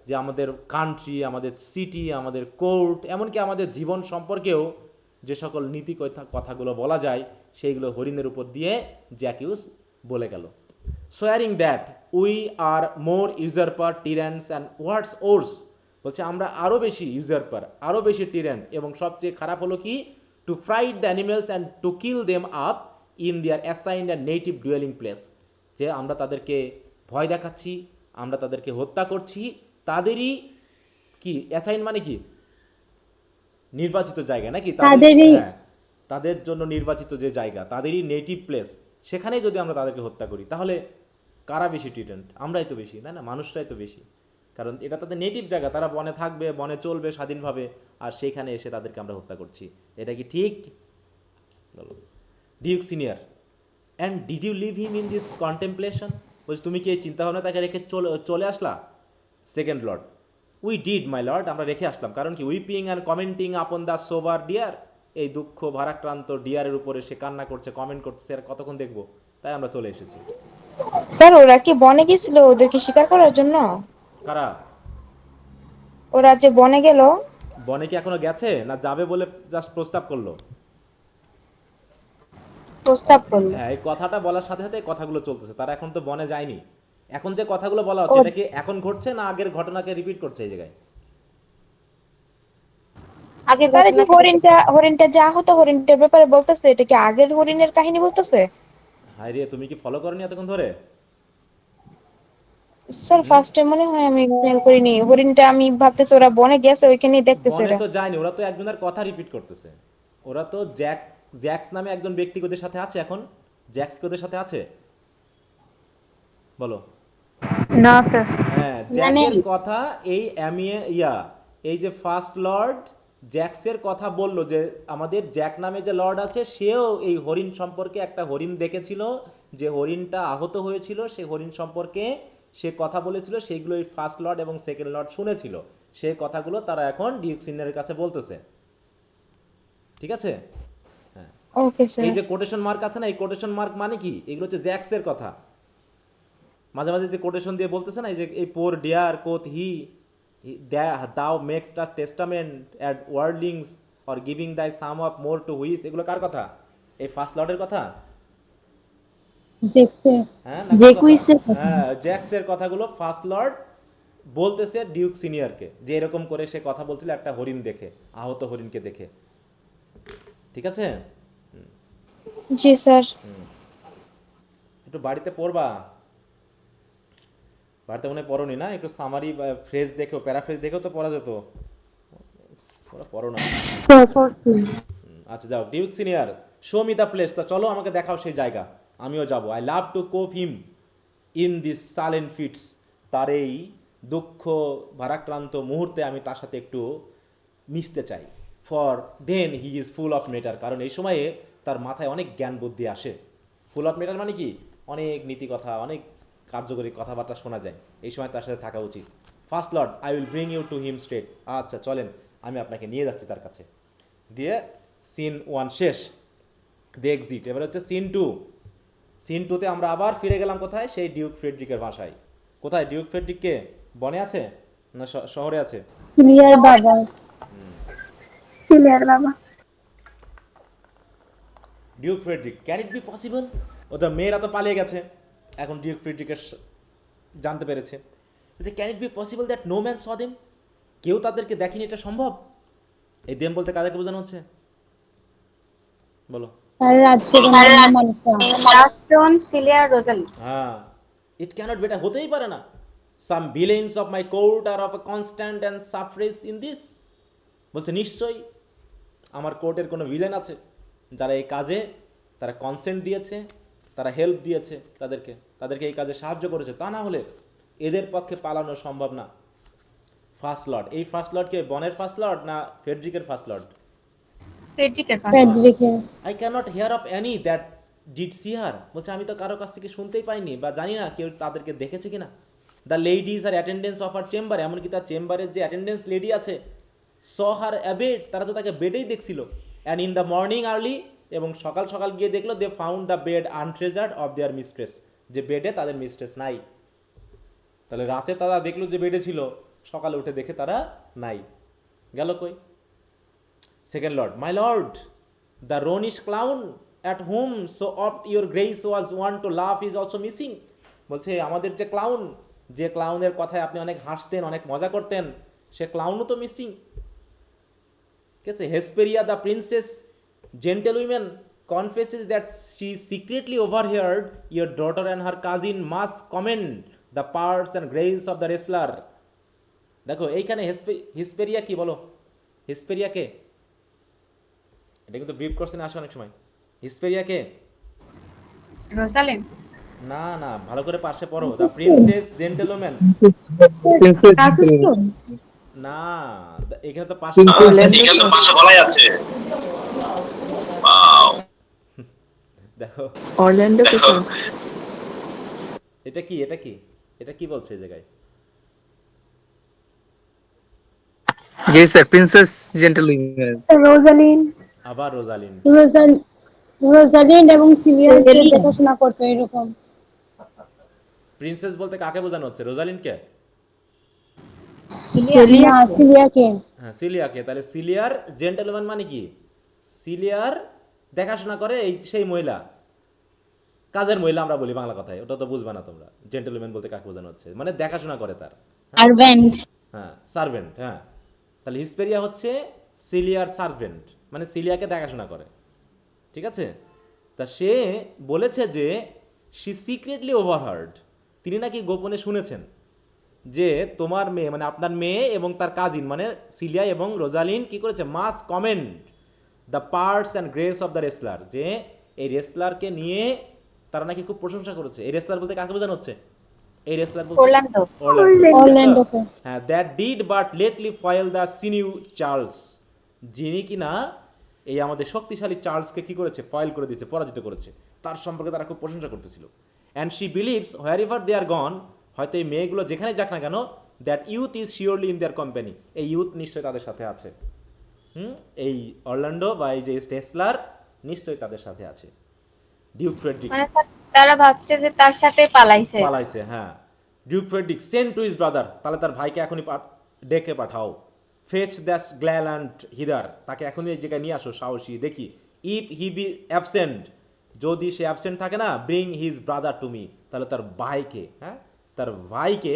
যে আমাদের কান্ট্রি, আমাদের সিটি, আমাদের কোর্ট, এমনকি আমাদের জীবন সম্পর্কেও যে সকল নীতি কথাগুলো বলা যায় সেইগুলো হরিণের উপর দিয়ে জ্যাকিউস বলে গেল। Swearing that we are more usurper tyrants and what's worse, বলছে আমরা আরও বেশি ইউজারপার, আরও বেশি টিরান্ট, এবং সবচেয়ে খারাপ হলো কি to fright the animals and to kill them up in their assigned and native dwelling place, যে আমরা তাদেরকে ভয় দেখাচ্ছি, আমরা তাদেরকে হত্যা করছি তাদেরই কি অ্যাসাইন মানে কি নির্বাচিত জায়গা নাকি, তাদের জন্য নির্বাচিত যে জায়গা, তাদেরই নেটিভ প্লেস, সেখানে যদি আমরা তাদেরকে হত্যা করি তাহলে কারা বেশি ট্রিটেন্ট? আমরাই তো বেশি, তাই না? মানুষরাই তো বেশি, কারণ এটা তাদের নেটিভ জায়গা, তারা বনে থাকবে, বনে চলবে স্বাধীনভাবে, আর সেইখানে এসে তাদেরকে আমরা হত্যা করছি। এটা কি ঠিক? বলো। Duke senior, and did you leave him in this contemplation, বলছি তুমি কি এই চিন্তাভাবনা তাকে রেখে চলে আসলা? Second lord, we did my lord, আমরা রেখে আসলাম, কারণ কি weeping and commenting upon the সোভার ডিয়ার, এই দুঃখ ভারাক্রান্ত ডিয়ারের উপরে সে কান্না করছে, কমেন্ট করছে, আর কতক্ষণ দেখবো, তাই আমরা চলে এসেছি। স্যার ওরা কি বনে গেছিল ওদেরকে শিকার করার জন্য? কারা? ওরা যে বনে গেল, বনে কি এখনো গেছে না যাবে বলে জাস্ট প্রস্তাব করলো? প্রস্তাব করলো। হ্যাঁ, এই কথাটা বলার সাথে সাথে কথাগুলো চলতেছে, তারা এখন তো বনে যায়নি। এখন যে কথাগুলো বলা হচ্ছে এটা কি এখন ঘটছে না আগের ঘটনাকে রিপিট করছে এই জায়গায়? আগের স্যার যে হরিণটা যা হতো হরিণটার ব্যাপারে বলতেছে, এটা কি আগের হরিণের কাহিনী বলতেছে? হাই রে, তুমি কি ফলো করনি এতক্ষণ ধরে? স্যার ফার্স্ট টাইম মনে হয় আমি খেয়াল করিনি। হরিণটা আমি ভাবতেছি ওরা বনে গেছে, ওইখানেই দেখতেছে বনে ওরা। তো যায়নি, ওরা তো একজনের কথা রিপিট করতেছে। ওরা তো জ্যাক্স নামে একজন ব্যক্তি ওদের সাথে আছে এখন। জ্যাক্স কি ওদের সাথে আছে? বলো। না স্যার। হ্যাঁ, জ্যাকের কথা এই এই যে ফার্স্ট লর্ড জ্যাক্সের কথা বললো, যে আমাদের জ্যাক নামে যে লর্ড আছে সেও এই হরিণ সম্পর্কে একটা হরিণ দেখেছিল, যে হরিণটা আহত হয়েছিল, সেই হরিণ সম্পর্কে সে কথা বলেছিল, সেইগুলো এই ফার্স্ট লর্ড এবং সেকেন্ড লর্ড শুনেছিল। সেই কথাগুলো তারা এখন ডিউক সিনিয়রের কাছে বলতেছে, ঠিক আছে? হ্যাঁ, ওকে স্যার। এই যে কোটেশন মার্ক আছে না, এই কোটেশন মার্ক মানে কি? এগুলো হচ্ছে জ্যাক্সের কথা। মাঝে মাঝে যে কোটেশন দিয়ে বলতেছে না, এই যে এই পোর deer quoth he thou মেক্সড a testament at ওয়ার্ল্ডিংস or giving দাই সাম অফ মোর টু হুইস, এগুলো কার কথা? এই ফার্স্ট লর্ডের কথা? হ্যাঁ, হ্যাঁ, জ্যাক্সের কথাগুলো ফার্স্ট লর্ড বলতেছে ডিউক সিনিয়রকে, যে এরকম করে সে কথা বলছিল একটা হরিণ দেখে, আহত হরিণকে দেখে, ঠিক আছে? জি স্যার। একটু বাড়িতে পড়বা, বাড়িতে মনে পড়োনি না? একটু সামারি ফ্রেজ দেখো, প্যারাফ্রেজ দেখো তো পড়া যেত, ওরা পড়ো না। স্যার পড়ছি। আচ্ছা যাও, duke senior show me the place, তা চলো আমাকে দেখাও সেই জায়গা, আমিও যাব। I love to cope him in this silent fits, তার এই দুঃখ ভারাক্রান্ত মুহূর্তে আমি তার সাথে একটু মিশতে চাই। For then he is full of matter, কারণ এই সময়ে তার মাথায় অনেক জ্ঞান বুদ্ধি আসে। ফুল অফ মেটার মানে কি? অনেক নীতি কথা, অনেক কার্যকরী কথাবার্তা শোনা যায়, এই সময় তার সাথে থাকা উচিত। First lord, I will bring you to him straight, আচ্ছা চলেন আমি আপনাকে নিয়ে যাচ্ছি তার কাছে। দিয়ে সিন 1 শেষ, দে এক্সিট। এবার হচ্ছে সিন 2, সিন 2-তে আমরা আবার ফিরে গেলাম কোথায়? সেই ডিউক ফ্রেডরিকের বাসায়। কোথায় ডিউক ফ্রেডরিক? কে বনে আছে না শহরে আছে? সিলিয়ার বাবা, সিলিয়ার বাবা। Duke Frederick, can it be possible? ওদের মেয়েরা তো পালিয়ে গেছে, এখন ডিউক ফ্রেডরিকের জানতে পেরেছে যে can it be possible that no man saw them, কেউ তাদেরকে দেখেনি, এটা সম্ভব? এই দেম বলতে কাদেরকে বোঝানো হচ্ছে বলো? রাস্টন, সিলিয়া, রোজালি। হ্যাঁ, ইট ক্যানট বি, এটা হতেই পারে না। Some villains of my court are of a constant and sufferance in this, বলছে নিশ্চয়ই আমার কোর্টের কোনো ভিলেন আছে যারা এই কাজে তারা কনসেন্ট দিয়েছে, তারা হেল্প দিয়েছে, তাদেরকে এই কাজে সাহায্য করেছে, তা না হলে এদের পক্ষে পালানো সম্ভব না। ফার্স্ট লর্ড, এই ফার্স্ট লর্ডকে বনের ফার্স্ট লর্ড না ফেডরিকের ফার্স্ট লর্ড? ফ্রেডরিকের I cannot hear of any that did see her, বলছে আমি তো কারো কাছ থেকে শুনতেই পাইনি বা জানি না কেউ তাদেরকে দেখেছে কিনা। The ladies her attendants of her chamber, এমনকি তার চেম্বারের যে অ্যাটেন্ডেন্স লেডি আছে, স হার অ্যাবেড, তারা তো তাকে বেডেই দেখছিল। And in the morning early, এবং সকাল সকাল গিয়ে দেখলো they found the bed untreasured of their mistress, যে বেডে তাদের মিস্ট্রেস নাই। তাহলে রাতে তারা দেখলো যে বেডে ছিল, সকালে উঠে দেখে তারা নাই, গেল কই? Second lord, my lord, the roynish clown at home so oft your grace was wont to love is also missing, বলছে আমাদের যে ক্লাউন, যে ক্লাউনের কথায় আপনি অনেক হাসতেন, অনেক মজা করতেন, সে ক্লাউনও তো মিসিং। ঠিক আছে? Hesperia the princess gentlewoman confesses that she secretly overheard your daughter and her cousin must commend the parts and grace of the wrestler. দেখো এইখানে হিসপেরিয়া কি বলো? হিসপেরিয়া কে? এটা কিন্তু ব্রিফ কোশ্চেন আসে অনেক সময়। হিসপেরিয়া কে? রোজালিন। না না, ভালো করে পাশে পড়ো। দ্য প্রিন্সেস জেন্টেলম্যান, না এখানে তো পাশে বলাই আছে। দেখো অরল্যান্ডো কোথায়? এটা কি, এটা কি, এটা কি বলছে এই জায়গায়? জি স্যার, প্রিন্সেস জেন্টলম্যান। রোজালিন, আবার রোজালিন। রোজালিন এবং সিলিয়ারকে দেখাশোনা করতো এরকম। প্রিন্সেস বলতে কাকে বোঝানো হচ্ছে? রোজালিনকে? সিলিয়াকে। হ্যাঁ সিলিয়াকে। তাহলে সিলিয়ার জেন্টলম্যান মানে কি? সিলিয়ার দেখাশোনা করে, এই সেই মহিলা, কাজের মহিলা আমরা বলি বাংলা কথায়, ওটা তো বুঝবে না তোমরা। জেন্টলম্যান বলতে কাকে বোঝানো হচ্ছে? মানে দেখাশোনা করে তার, সার্ভেন্ট। হ্যাঁ সার্ভেন্ট। হ্যাঁ, তাহলে হিসপেরিয়া হচ্ছে সিলিয়ার সার্ভেন্ট, মানে সিলিয়াকে দেখাশোনা করে। ঠিক আছে? তা সে বলেছে যে শি সিক্রেটলি ওভারহার্ড, তিনি নাকি গোপনে শুনেছেন যে তোমার মেয়ে, মানে আপনার মেয়ে এবং তার কাজিন মানে সিলিয়া এবং রোজালিন কি করেছে? Must comment the parts and grace of the wrestler, যে এই রেসলারকে নিয়ে তারা নাকি খুব প্রশংসা করেছে। এই রেসলার বলতে কাকে বোঝানো হচ্ছে? এই রেসলার বলতে অরল্যান্ডো। হ্যাঁ, that did but lately foil the sinewy Charles, যিনি কিনা এই আমাদের শক্তিশালী চার্লসকে কি করেছে? ফয়েল করে দিয়েছে, পরাজিত করেছে। তার সম্পর্কে তারা খুব প্রশংসা করতেছিল। And she believes wherever they are gone, হয়তো এই মেয়েগুলো যেখানে যাক না কেন, that youth is surely in their company, এই ইউথ নিশ্চয়ই তাদের সাথে আছে। এই অরল্যান্ডো বা এই যে টেসলার নিশ্চয়ই তাদের সাথে আছে। ডিউক ফ্রেডরিক, মানে তারা ভাবছে যে তার সাথে পালাইছে। হ্যাঁ। Duke Frederick send to his brother, তাহলে তার ভাইকে এখনই ডেকে পাঠাও। ফেচ দ্যাট গ্ল্যাল্যান্ড হিদার, তাকে এখনই এই জায়গায় নিয়ে আসো সাহসী দেখি। ইফ হি বি অ্যাবসেন্ট, যদি সে অ্যাবসেন্ট থাকে না, bring his brother to me, তাহলে তার ভাইকে, হ্যাঁ তার ভাইকে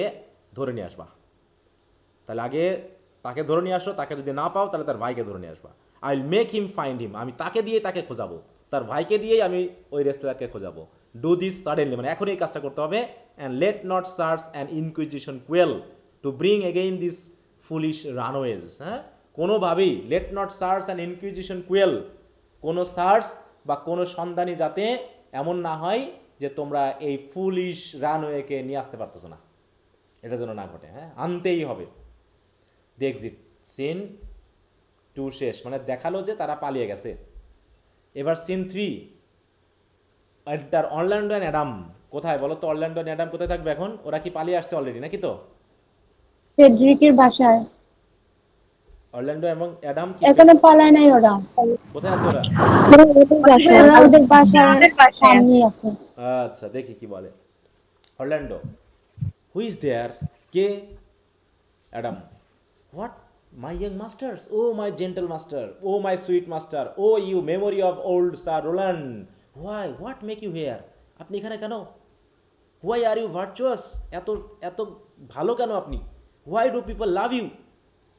ধরে নিয়ে আসবা। তাহলে আগে তাকে ধরে নিয়ে আসো, তাকে যদি না পাও তাহলে তার ভাইকে ধরে নিয়ে আসবা। I will make him find him, আমি তাকে দিয়ে তাকে খোঁজাবো, তার ভাইকে দিয়েই আমি ওই রেস্টুরেন্টকে খোঁজাবো। ডু দিস সাডেনলি, মানে এখনই এই কাজটা করতে হবে। And let not search and inquisition quail to bring again this foolish runaways, হ্যাঁ কোনোভাবেই let not search and inquisition quail, কোনো সার্চ বা কোনো সন্ধানী যাতে এমন না হয় যে তোমরা এই ফুলিশ রানওয়েকে নিয়ে আসতে পারতেছো না, এটা যেন না ঘটে। হ্যাঁ, আনতেই হবে। দি এক্সিট সিন 2 শেষ, মানে দেখালো যে তারা পালিয়ে গেছে। এবার scene 3, enter Orlando and Adam. কোথায় বলো তো? অরল্যান্ডো অ্যান্ড অ্যাডাম কোথায় থাকবে এখন? ওরা কি পালিয়ে আসছে অলরেডি নাকি? তো ফ্রেডরিকের বাসায়। অরল্যান্ডো এবং অ্যাডাম কি এখনো পালায় নাই ওরা। কোথায় আছে ওরা? ওদের বাসার সামনেই আছে। আচ্ছা দেখি কি বলে। Orlando, who is there? কে? Adam, what? My young masters, oh my gentle master, oh my sweet master, oh you memory of old sir Rowland, why, what make you here? আপনি এখানে কেন? Why are you virtuous? এত এত ভালো কেন আপনি? Why do people love you?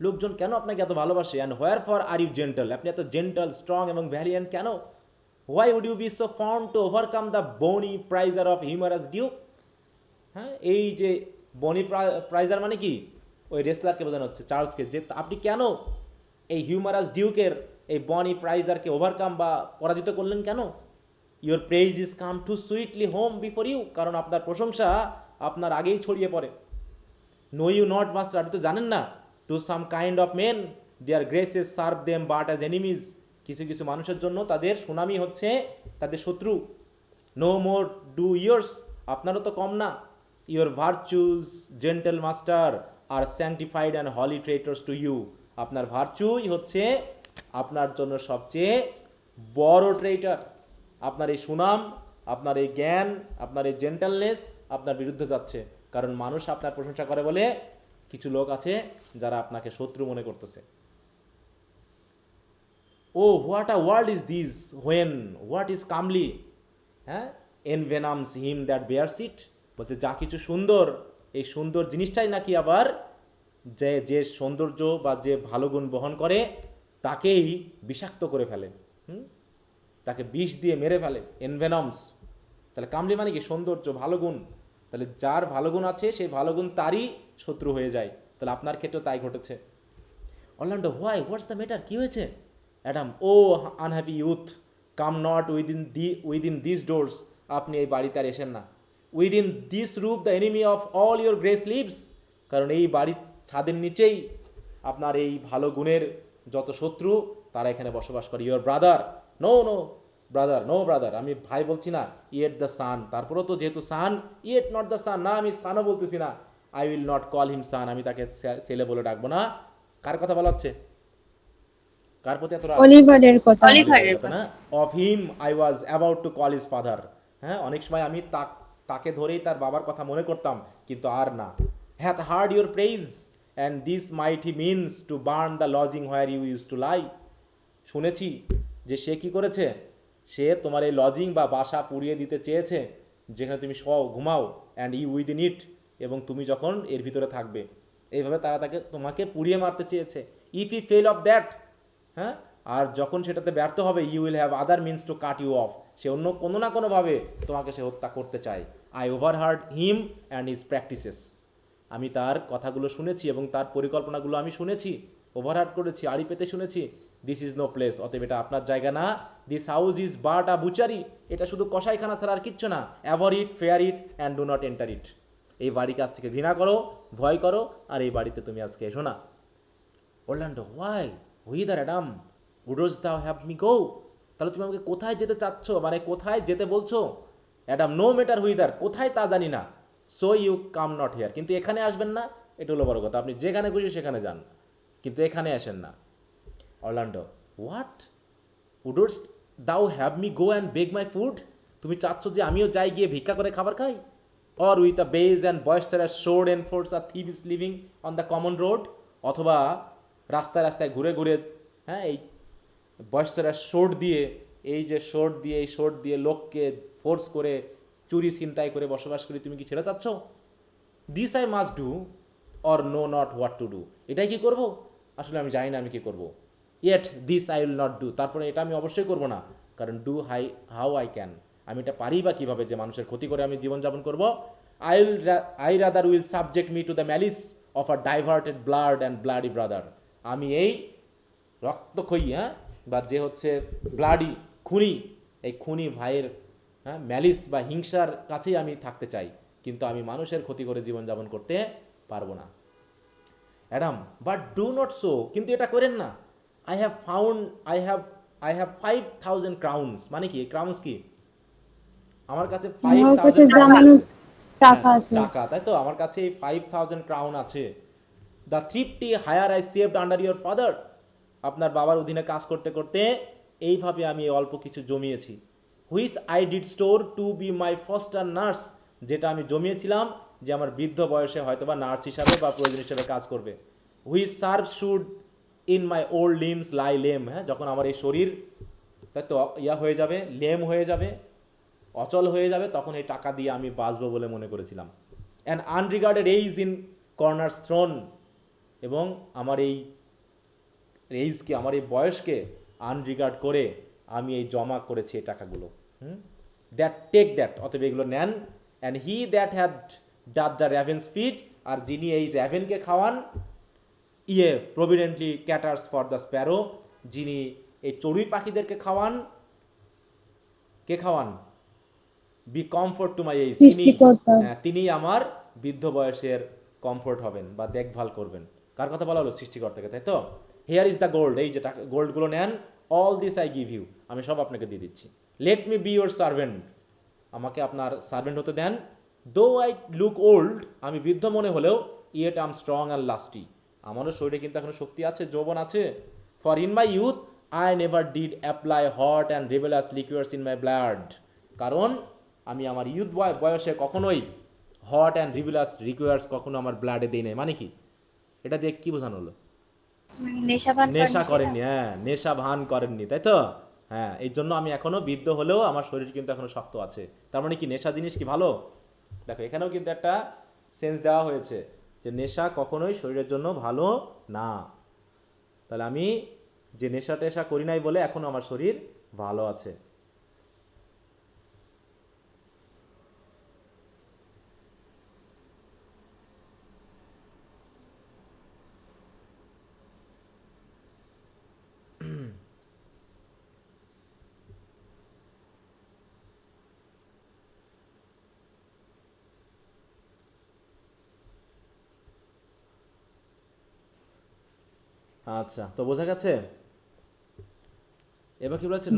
লোকজন কেন আপনাকে এত ভালোবাসে? And wherefore are you gentle? আপনি এত জেন্টল, স্ট্রং এবং ভ্যালিয়েন্ট কেন? Why would you be so found to overcome the bonny priser of humorous Duke? হ্যাঁ, এই যে বনি প্রাইজার মানে কি? ওই রেসলারকে বোঝানো হচ্ছে, চার্লসকে, যে আপনি কেন এই হিউমারাস ডিউকের এই বনি প্রাইজারকে ওভারকাম বা পরাজিত করলেন কেন? Your praise is come too sweetly home before you, কারণ আপনার প্রশংসা আপনার আগেই ছড়িয়ে পড়ে। নো ইউ নট মাস্টার, আপনি তো জানেন না, to some kind of men their graces serve them but as enemies, কিছু কিছু মানুষের জন্য তাদের সুনামি হচ্ছে তাদের শত্রু। নো মোর ডু ইয়ার্স, আপনারও তো কম না। Your virtues gentle master are sanctified and holy traitors to you, আপনার ভার্চুই হচ্ছে আপনার জন্য সবচেয়ে বড় ট্রেটার। আপনার এই সুনাম, আপনার এই জ্ঞান, আপনার এই জেন্টালনেস আপনার বিরুদ্ধে যাচ্ছে, কারণ মানুষ আপনার প্রশংসা করে বলে কিছু লোক আছে যারা আপনাকে শত্রু মনে করতেছে। O what a world is this when what is comely, হ্যাঁ, এনভেনামস হিম দ্যাট বেয়ারস ইট, বলছে যা কিছু সুন্দর, এই সুন্দর জিনিসটাই নাকি আবার যে যে সৌন্দর্য বা যে ভালো গুণ বহন করে তাকেই বিষাক্ত করে ফেলে, তাকে বিষ দিয়ে মেরে ফেলে, এনভেনমস। তাহলে কামলি মানে কি? সৌন্দর্য, ভালো গুণ। তাহলে যার ভালো গুণ আছে সেই ভালো গুণ তারই শত্রু হয়ে যায়। তাহলে আপনার ক্ষেত্রেও তাই ঘটেছে। Orlando, why, what's the matter? কি হয়েছে? Adam, oh unhappy youth, come not within this doors, আপনি এই বাড়িতে আর এসেন না। Within this roof the enemy of all your grace lives, কারণ এই বাড়ির ছাদের নিচেই আপনার এই ভালো গুণের যত শত্রু তারা এখানে বসবাস করে। Your brother, no no brother, no brother, আমি ভাই বলছি না, ইয়েট দ্য সান, তারপরেও তো যেহেতু son, yet not the son, না আমি সানও বলতেছি না, I will not call him son, আমি তাকে ছেলে বলে ডাকবো না। কার কথা বলা হচ্ছে? কার প্রতি এত রাগ? অলিভারের কথা। না, of him I was about to call his father. হ্যাঁ, অনেক সময় আমি তাকে ধরেই তার বাবার কথা মনে করতাম, কিন্তু আর না। Hath heard your praise and this might he means to burn the lodging where you use to lie, শুনেছি যে সে কি করেছে, সে তোমার এই লজিং বা বাসা পুড়িয়ে দিতে চেয়েছে, যেখানে তুমি শও, ঘুমাও, অ্যান্ড ইউ উইদিন ইট, এবং তুমি যখন এর ভিতরে থাকবে। এইভাবে তারা তোমাকে পুড়িয়ে মারতে চেয়েছে। If he fail of that, হ্যাঁ, আর যখন সেটাতে ব্যর্থ হবে, you will have other means to cut you off, সে অন্য কোনো না কোনোভাবে তোমাকে সে হত্যা করতে চায়। I overheard him and his practices, আমি তার কথাগুলো শুনেছি এবং তার পরিকল্পনাগুলো আমি শুনেছি, ওভারহার্ড করেছি, আড়ি পেতে শুনেছি। দিস ইজ নো প্লেস, অতএব এটা আপনার জায়গা না। This house is but a butchery, এটা শুধু কসাইখানা ছাড়া আর কিচ্ছু না। Avoid it, fear it and do not enter it, এই বাড়িকে আজ থেকে ঘৃণা করো, ভয় করো, আর এই বাড়িতে তুমি আজকে এসো না। অরল্যান্ডো, হোয়াই, হুইদার অ্যাডাম, উডোস দাও হ্যাভ মি গো, তাহলে তুমি আমাকে কোথায় যেতে চাচ্ছ, মানে কোথায় যেতে বলছো? অ্যাডাম, নো ম্যাটার হুইদার, কোথায় তা জানি না, so you come not here, কিন্তু এখানে আসবেন না, এটা হলো বড় কথা। আপনি যেখানে খুশি সেখানে যান, কিন্তু এখানে আসেন না। অরল্যান্ডো, হোয়াট, উডোস দাও have me go and beg my food, তুমি চাচ্ছ যে আমিও যাই গিয়ে ভিক্ষা করে খাবার খাই? Or with a base and boisterous sword enforce a thievish living on the common road, অথবা রাস্তায় রাস্তায় ঘুরে ঘুরে, হ্যাঁ, এই বয়েস্টারাস সোর্ড দিয়ে, এই যে সোর্ড দিয়ে, এই সোর্ড দিয়ে লোককে ফোর্স করে চুরি ছিনতাই করে বসবাস করি, তুমি কি ছেড়ে চাচ্ছ? This I must do or know not what to do, এটাই কি করব? আসলে আমি জানি না আমি কি করব। Yet this I will not do, তারপরে এটা আমি অবশ্যই করব না, কারণ ডু হাউ আই ক্যান, আমি এটা পারি বা কীভাবে যে মানুষের ক্ষতি করে আমি জীবনযাপন করব? I rather will subject me to the malice of a diverted blood and bloody brother, আমি এই রক্তক্ষয়ী, হ্যাঁ, বা যে হচ্ছে ব্লাডি, খুনি, এই খুনি ভাইয়ের, হ্যাঁ, ম্যালিস বা হিংসার কাছেই আমি থাকতে চাই, কিন্তু আমি মানুষের ক্ষতি করে জীবনযাপন করতে পারবো না। Adam, but do not so, কিন্তু এটা করেন না। আই হ্যাভ 5,000 ক্রাউন্স, মানে কি ক্রাউন্স কি? আমার কাছে 5,000 টাকা, তাই তো, আমার কাছে এই 5,000 ক্রাউন আছে। The thrifty hire I saved under your father, আপনার বাবার অধীনে কাজ করতে করতে এইভাবে আমি অল্প কিছু জমিয়েছি। Which I did store to be my foster nurse, যেটা আমি জমিয়েছিলাম যে আমার বৃদ্ধ বয়সে হয়তোবা নার্স হিসাবে বা প্রয়োজন হিসাবে কাজ করবে। Which serve should in my old limbs lie lame, হ্যাঁ, যখন আমার এই শরীর তাই তো ইয়া হয়ে যাবে, লেম হয়ে যাবে, অচল হয়ে যাবে, তখন এই টাকা দিয়ে আমি বাঁচবো বলে মনে করেছিলাম। And unregarded age in corners thrown, এবং আমার এই এইজকে, আমার এই বয়সকে আনরিগার্ড করে আমি এই জমা করেছি এই টাকাগুলো। দ্যাট টেক দ্যাট, অতএব এগুলো নেন। And he that had doth the ravens feed, আর যিনি এই র্যাভেনকে খাওয়ান, providently caters for the sparrow, যিনি এই চড়ুই পাখিদেরকে খাওয়ান, কে খাওয়ান? Be comfort to my age, তিনি আমার বৃদ্ধ বয়সের কমফোর্ট হবেন বা দেখভাল করবেন। কার কথা বলা হলো? সৃষ্টিকর্তাকে, তাই তো? হিয়ার ইজ দ্য গোল্ড, এই যে গোল্ডগুলো নেন। All this I give you, আমি সব আপনাকে দিয়ে দিচ্ছি। Let me be your servant, আমাকে আপনার সার্ভেন্ট হতে দেন। দো আই লুক ওল্ড, আমি বৃদ্ধ মনে হলেও, yet am strong and lusty, আমারও শরীরে কিন্তু এখনো শক্তি আছে, যৌবন আছে। For in my youth I never did apply hot and rebellious liquors in my blood, কারণ আমি আমার ইউথ বয়সে কখনোই হট অ্যান্ড রিভিলাস রিকোয়ার্স কখনো আমার ব্লাডে দিই নাই। মানে কি? এটা দিয়ে কি বোঝানো হলো? নেশা করেননি, হ্যাঁ, নেশা ভান করেননি, তাই তো? হ্যাঁ, এই জন্য আমি এখনো বৃদ্ধ হলেও আমার শরীর কিন্তু এখনো শক্ত আছে। তার মানে কি নেশা জিনিস কি ভালো? দেখো এখানেও কিন্তু একটা সেন্স দেওয়া হয়েছে যে নেশা কখনোই শরীরের জন্য ভালো না। তাহলে আমি যে নেশা টেশা করি নাই বলে এখনো আমার শরীর ভালো আছে। আচ্ছা, তো বোঝা গেছে? এবার কি বলছে?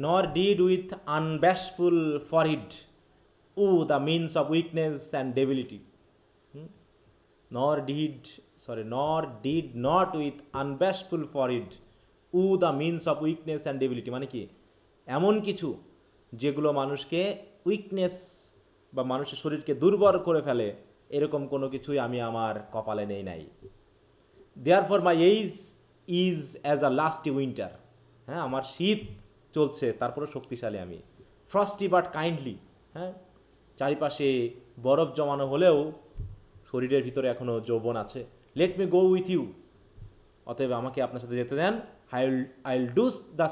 Nor did with unbashful forehead woo the means of weakness and debility. Nor did not with unbashful forehead woo the means of weakness and debility, মানে কি? এমন কিছু যেগুলো মানুষকে উইকনেস বা মানুষের শরীরকে দুর্বল করে ফেলে, এরকম কোনো কিছুই আমি আমার কপালে নেই নাই। Therefore my age is as a lusty winter, হ্যাঁ, আমার শীত চলছে তারপরে শক্তিশালী আমি। ফ্রস্টি বাট কাইন্ডলি, হ্যাঁ, চারিপাশে বরফ জমানো হলেও শরীরের ভিতরে এখনো যৌবন আছে। Let me go with you, অতএব আমাকে আপনার সাথে যেতে দেন। I will do the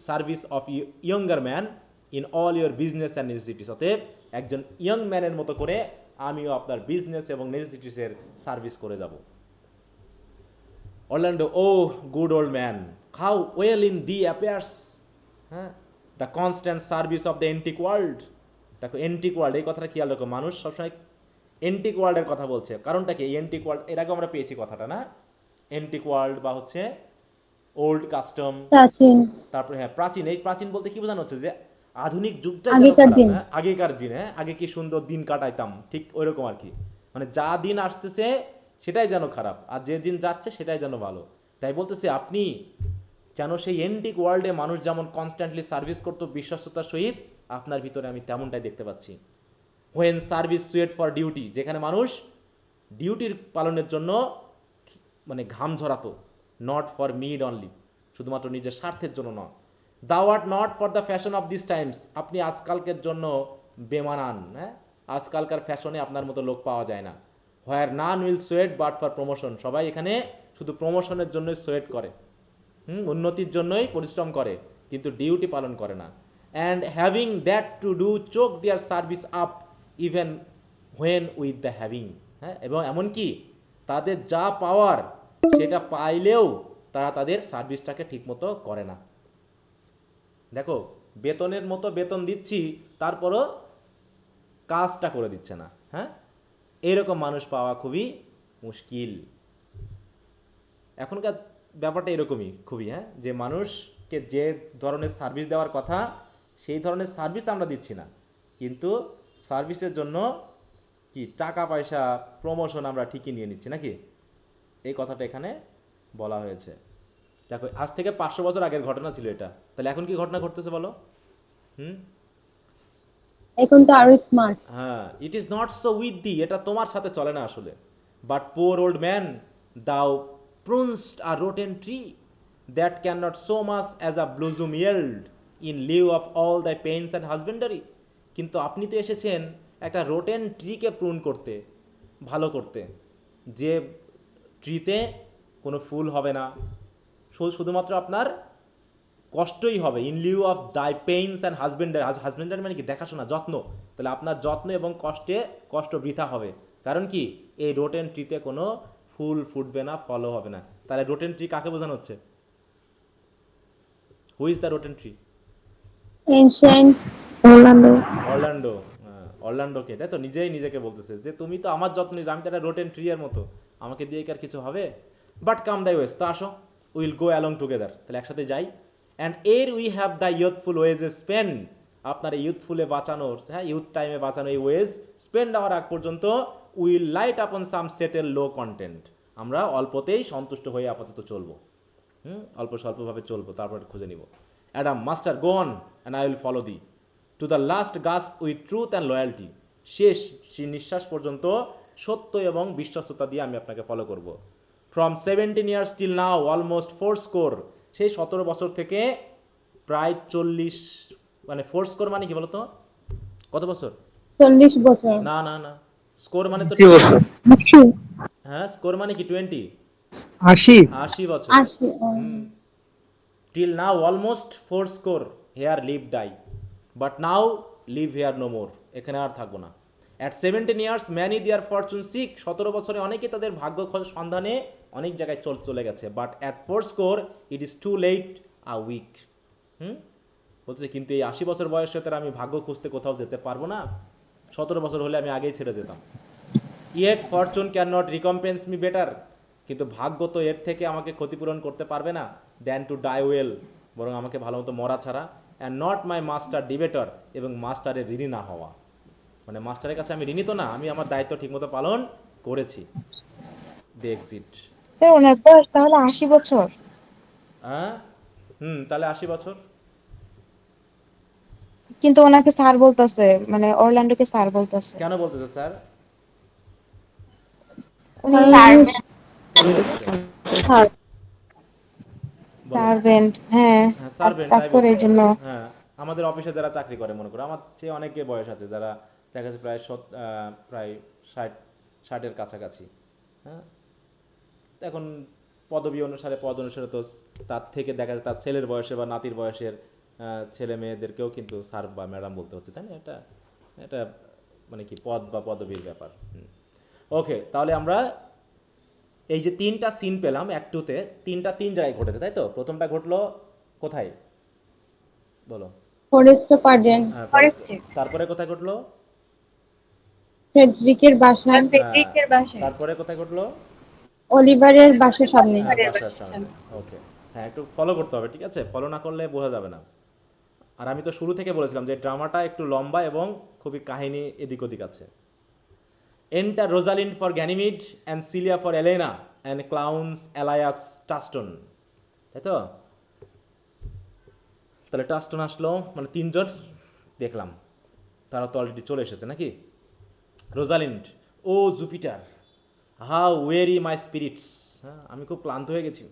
service of younger man in all your business and necessities, অতএব একজন ইয়ং ম্যানের মতো করে আমিও আপনার বিজনেস এবং নেসেসিটিসের সার্ভিস করে যাব। Orlando, oh good old man, how well in thee appears the constant service of the antique world. দেখো এন্টিক ওয়ার্ল্ড, এই কথাটা খেয়াল রাখো, মানুষ সবসময় এন্টিক ওয়ার্ল্ডের কথা বলছে। কারণটা কি? এন্টিক ওয়ার্ল্ড এর আগে আমরা পেয়েছি কথাটা না, এন্টিক ওয়ার্ল্ড বা হচ্ছে ওল্ড কাস্টম, প্রাচীন। তারপরে হ্যাঁ প্রাচীন। এই প্রাচীন বলতে কি বোঝানো হচ্ছে? যে আধুনিক যুগটা আগেকার দিন, হ্যাঁ, আগে কি সুন্দর দিন কাটাইতাম, ঠিক ওইরকম আর কি। মানে যা দিন আসতেছে সেটাই যেন খারাপ, আর যে দিন যাচ্ছে সেটাই যেন ভালো। তাই বলতেছে আপনি যেন সেই এন্টিক ওয়ার্ল্ডে মানুষ যেমন কনস্ট্যান্টলি সার্ভিস করতো বিশ্বস্ততার সহিত, আপনার ভিতরে আমি তেমনটাই দেখতে পাচ্ছি। When service suit for duty, যেখানে মানুষ ডিউটির পালনের জন্য মানে ঘাম ঝরাতো, নট ফর মিড অনলি, শুধুমাত্র নিজের স্বার্থের জন্য নয়। দাও art not for the fashion of this Times, আপনি আজকালকের জন্য বেমানান, হ্যাঁ, আজকালকার ফ্যাশনে আপনার মতো লোক পাওয়া যায় না। Where none will sweat but for promotion, সবাই এখানে শুধু প্রমোশনের জন্যই সোয়েট করে, উন্নতির জন্যই পরিশ্রম করে, কিন্তু ডিউটি পালন করে না। And having that to do choke there service up even when with the having, হ্যাঁ, এবং এমনকি তাদের যা পাওয়ার সেটা পাইলেও তারা তাদের সার্ভিসটাকে ঠিকমতো করে না। দেখো বেতনের মতো বেতন দিচ্ছি, তারপরও কাজটা করে দিচ্ছে না, হ্যাঁ, এরকম মানুষ পাওয়া খুবই মুশকিল। এখনকার ব্যাপারটা এরকমই খুবই, হ্যাঁ, যে মানুষকে যে ধরনের সার্ভিস দেওয়ার কথা সেই ধরনের সার্ভিস আমরা দিচ্ছি না, কিন্তু সার্ভিসের জন্য কি টাকা পয়সা প্রমোশন আমরা ঠিকই নিয়ে নিচ্ছি নাকি, এই কথাটা এখানে বলা হয়েছে। দেখো আজ থেকে 500 বছর আগের ঘটনা ছিল এটা, তাহলে এখন কি ঘটনা ঘটতেছে বলো? হুম, এখন তো আরো স্মার্ট। হ্যাঁ, it is not so with the, এটা তোমার সাথে চলে না আসলে। বাট পোর ওল্ড ম্যান, দাও prunest a rotten tree that cannot so much as a blossom yield in lieu of all thy pains and husbandry. কিন্তু আপনি তো এসেছেন একটা রোটেন ট্রিকে প্রুন করতে, ভালো করতে, যে ট্রিতে কোনো ফুল হবে না, শুধুমাত্র আপনার কষ্টই হবে। ইন লিউ অফ দাই পেইনস অ্যান্ড হাজবেন্ডারি, হাজবেন্ডারি মানে কি, দেখাশোনা, যত্ন। তাহলে আপনার যত্ন এবং কষ্ট বৃথা হবে। কারণ কি, এই রোটেন ট্রিতে কোনো ফুল ফুটবে না, ফলও হবে না। তাহলে রোটেন ট্রি কাকে বোঝানো হচ্ছে? Who is the rotten tree? Ancient Orlando. Orlando. অরল্যান্ডোকে, তাই তো, নিজেই নিজেকে বলতেছে যে তুমি তো আমার যত্ন নিচ্ছ, আমি তো একটা রোটেন ট্রি এর মতো, আমাকে দিয়ে কি আর কিছু হবে? বাট কাম দাই ওয়েজ, তো আসো, উইল গো অ্যালং টুগেদার, তাহলে একসাথে যাই। And ere we have the youthful wage spend, আপনার এই ইউথফুলে বাঁচানোর, হ্যাঁ, ইউথ টাইমে বাঁচানো এই ওয়েজ স্পেন্ড হওয়ার আগ পর্যন্ত উইল লাইট আপন সাম সেটেল লো কন্টেন্ট, আমরা অল্পতেই সন্তুষ্ট হয়ে আপাতত চলবো। অল্প স্বল্পভাবে চলবো, তারপর খুঁজে নিব। Adam master go on and I will follow thee to the last gasp with truth and loyalty, শেষ নিঃশ্বাস পর্যন্ত সত্য এবং বিশ্বস্ততা দিয়ে আমি আপনাকে ফলো করব। From 17 years till now almost 4 score, সেই 17 বছর থেকে প্রায় 40, মানে 4 স্কোর মানে কি বলতো, কত বছর? 40 বছর। না না না, স্কোর মানে তো 80 বছর। হ্যাঁ, স্কোর মানে কি 20, 80 বছর। 80। Till now almost 4 score, here live die, but now live here no more, এখানে আর থাকবো না। At 17 years many their fortune seek, 17 বছরে অনেকে তাদের ভাগ্য সন্ধানে অনেক জায়গায় চলে গেছে। But at 4 score it is too late a week. বলছে কিন্তু এই 80 বছর বয়সে তার আমি ভাগ্য খুঁজতে কোথাও যেতে পারবো না, 17 বছর হলে আমি আগেই ছেড়ে যেতাম। Yet Fortune can not রিকম্পেন্স me better, কিন্তু ভাগ্য তো এর থেকে আমাকে ক্ষতিপূরণ করতে পারবে না, দ্যান টু ডাই ওয়েল, বরং আমাকে ভালো মতো মরা ছাড়া। অ্যান্ড নট মাই মাস্টার ডিবেটর, এবং মাস্টারের ঋণী না হওয়া, মানে মাস্টারের কাছে আমি ঋণী তো না, আমি আমার দায়িত্ব ঠিকমতো পালন করেছি। দি এক্সিট। স্যার ওনার বয়স তাহলে 80 বছর? হ্যাঁ, তাহলে 80 বছর। কিন্তু ওনাকে স্যার বলতেছে, মানে অরল্যান্ডোকে স্যার বলতেছে। কেন বলতেছে স্যার? সার্ভেন্ট, হ্যাঁ, সার্ভেন্ট, কাজ তাই করে এই বলতে জন্য। হ্যাঁ, আমাদের অফিসে যারা চাকরি করে, মনে করো আমার চেয়ে অনেকে বয়স আছে, যারা দেখা যাচ্ছে প্রায় 60-এর কাছাকাছি। হ্যাঁ, এখন পদ অনুসারে তো তার থেকে দেখা যায় তার ছেলের বয়সে বা নাতির বয়সের ছেলে মেয়েদেরকেও কিন্তু স্যার বা ম্যাডাম বলতে হচ্ছে, তাই না? এটা এটা মানে কি, পদ বা পদবীর ব্যাপার। ওকে, তাহলে আমরা এই যে 3টা সিন পেলাম অ্যাক্ট 2-তে, 3 জায়গায় ঘটেছে, তাই তো? প্রথমটা ঘটলো কোথায় বলো? ফরেস্ট পার্ডেন। তারপরে কোথায় ঘটলো? ফ্রেডরিকের বাসায়। তারপরে কোথায় ঘটলো? অলিভারের বাসার সামনে। বাসার সামনে। ওকে, হ্যাঁ, একটু ফলো করতে হবে, ঠিক আছে? ফলো না করলে বোঝা যাবে না। আর আমি তো শুরু থেকে বলেছিলাম যে ড্রামাটা একটু লম্বা এবং খুবই কাহিনী এদিক ওদিক আছে। Enter Rosalind for Ganymede and Celia for Aliena and clowns alias Touchstone, তাই তো? তাহলে টাস্টন আসলো, মানে 3জন দেখলাম, তারা তো অলরেডি চলে এসেছে নাকি? Rosalind, O Jupiter, how weary my spirits, হ্যাঁ, আমি খুব ক্লান্ত হয়ে গেছি।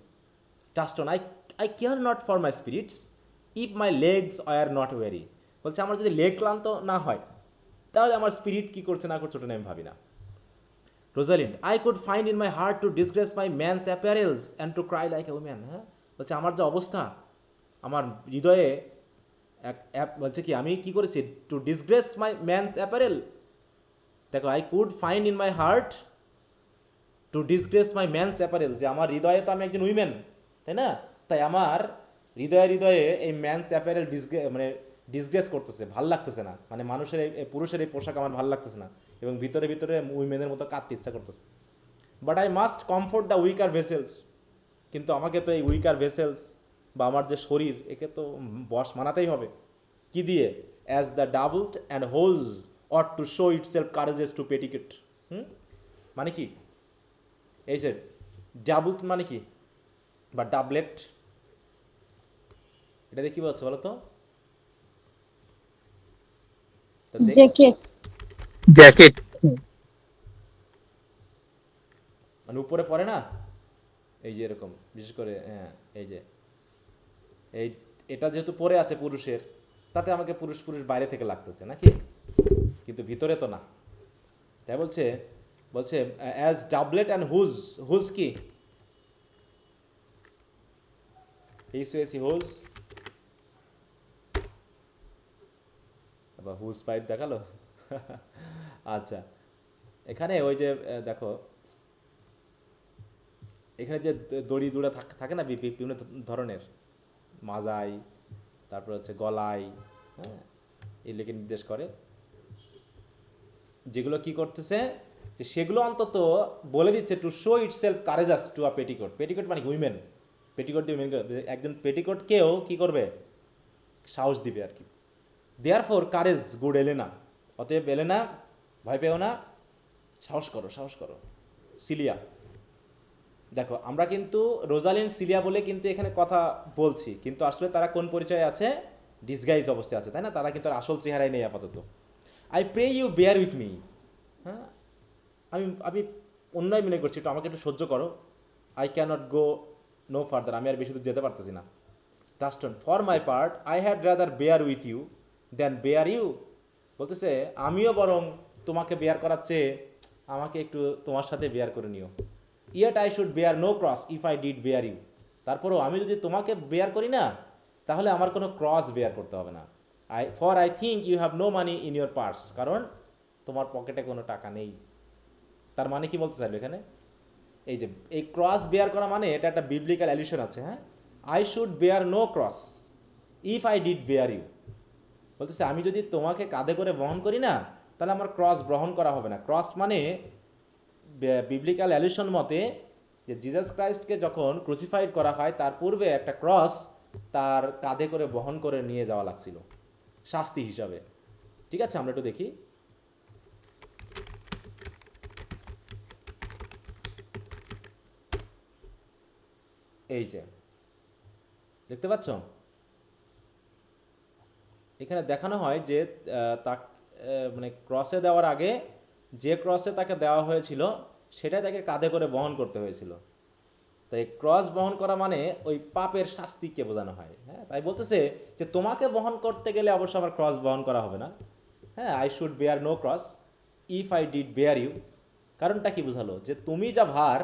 Touchstone, I care not for my spirits if my legs were not weary, বলছে আমার যদি লেগ ক্লান্ত না হয় তাহলে আমার স্পিরিট কি করছে না করছে ওটা আমি ভাবি না। Rosalind, I could find in my heart to disgrace my man's apparels and to cry like a woman, হ্যাঁ, বলছে আমার যে অবস্থা, আমার হৃদয়ে বলছে কি, আমি কি করেছি, to disgrace my man's apparel. দেখো, I could find in my heart to disgrace my man's apparel, যে আমার হৃদয়ে তো আমি একজন উইমেন, তাই না? তাই আমার হৃদয়ে এই ম্যানস অ্যাপারেল মানে ডিসগ্রেস করতেছে, ভাল লাগতেছে না, মানে মানুষের এই পুরুষের এই পোশাক আমার ভাল লাগতেছে না, এবং ভিতরে ভিতরে উইমেনের মতো কাঁদতে ইচ্ছা করতেছে। But I must comfort the weaker vessels, কিন্তু আমাকে তো এই উইকার ভেসেলস বা আমার যে শরীর, একে তো বশ মানাতেই হবে। কি দিয়ে? As the doublet and hose ought to show itself courageous to petticoat. মানে কি, এই যে ডাবলড মানে কি, বা ডাবলেট এটা দিয়ে কি বলছো বলো তো? এটা দেখ, জ্যাকেট। জ্যাকেট। মানে উপরে পড়ে না, এই যে এরকম, বিশেষ করে হ্যাঁ এই যে এই, এটা যেহেতু পরে আছে পুরুষের, তাতে আমাকে পুরুষ পুরুষ বাইরে থেকে লাগতেছে নাকি, কিন্তু ভিতরে তো না। তাই বলছে, বলছে অ্যাজ ডাবলেট অ্যান্ড হুজ, হুজ কি, এইচওএসি হুজ, আবার হুজ পাইপ দেখালো। আচ্ছা, এখানে ওই যে দেখো, এখানে যে দড়ি দুড়া থাকে না বিভিন্ন ধরনের, মাজায়, তারপর হচ্ছে গলায়, হ্যাঁ, এগুলোকে নির্দেশ করে, যেগুলো কি করতেছে, যে সেগুলো অন্তত বলে দিচ্ছে to show itself courageous to a petticoat. Petticoat মানে উইমেন, পেটিকোট দিয়ে উইমেন, একজন পেটিকোটকেও কি করবে, সাহস দিবে আর কি। Therefore courage good Aliena, অতএব এলেনা ভয় পেও না, সাহস করো, সাহস করো। সিলিয়া, দেখো আমরা কিন্তু রোজালিন সিলিয়া বলে কিন্তু এখানে কথা বলছি, কিন্তু আসলে তারা কোন পরিচয়ে আছে, ডিসগাইজ অবস্থায় আছে, তাই না? তারা কিন্তু আর আসল চেহারায় নেই আপাতত। I pray you bear with me, হ্যাঁ, আমি আমি অন্যায় মনে করছি, একটু আমাকে একটু সহ্য করো। I cannot go no further, আমি আর বেশি দূর যেতে পারতেছি না। Touchstone, for my part I had rather bear with you than bear you, বলতেছে আমিও বরং তোমাকে বেয়ার করার চেয়ে আমাকে একটু তোমার সাথে বেয়ার করে নিও। Yet I should bear no cross if I did bear you, তারপরেও আমি যদি তোমাকে বেয়ার করি না, তাহলে আমার কোনো ক্রস বেয়ার করতে হবে না। I think you have no money in your purse, কারণ তোমার পকেটে কোনো টাকা নেই। তার মানে কি বলতে চাইলো এখানে, এই যে এই ক্রস বেয়ার করা মানে এটা একটা বিবলিক্যাল অ্যালিউশন আছে, হ্যাঁ, I should bear no cross if I did bear you, বলতেছে আমি যদি তোমাকে কাঁধে করে বহন করি না, তাহলে আমার ক্রস গ্রহণ করা হবে না। ক্রস মানে বিবলিক্যাল অ্যালিউশন মতে যে জিসাস ক্রাইস্টকে যখন ক্রুসিফাইড করা হয় তার পূর্বে একটা ক্রস তার কাঁধে করে বহন করে নিয়ে যাওয়া লাগছিল শাস্তি হিসাবে। ঠিক আছে, আমরা একটু দেখি। এই যে দেখতে পাচ্ছ, এখানে দেখানো হয় যে মানে ক্রসে দেওয়ার আগে যে ক্রসে তাকে দেওয়া হয়েছিল সেটা তাকে কাঁধে করে বহন করতে হয়েছিল। তাই ক্রস বহন করা মানে ওই পাপের শাস্তিকে বোঝানো হয়, হ্যাঁ। তাই বলতেছে যে তোমাকে বহন করতে গেলে অবশ্য আমার ক্রস বহন করা হবে না, হ্যাঁ, I should bear no cross if I did bear you. কারণটা কি বোঝালো, যে তুমি যা ভার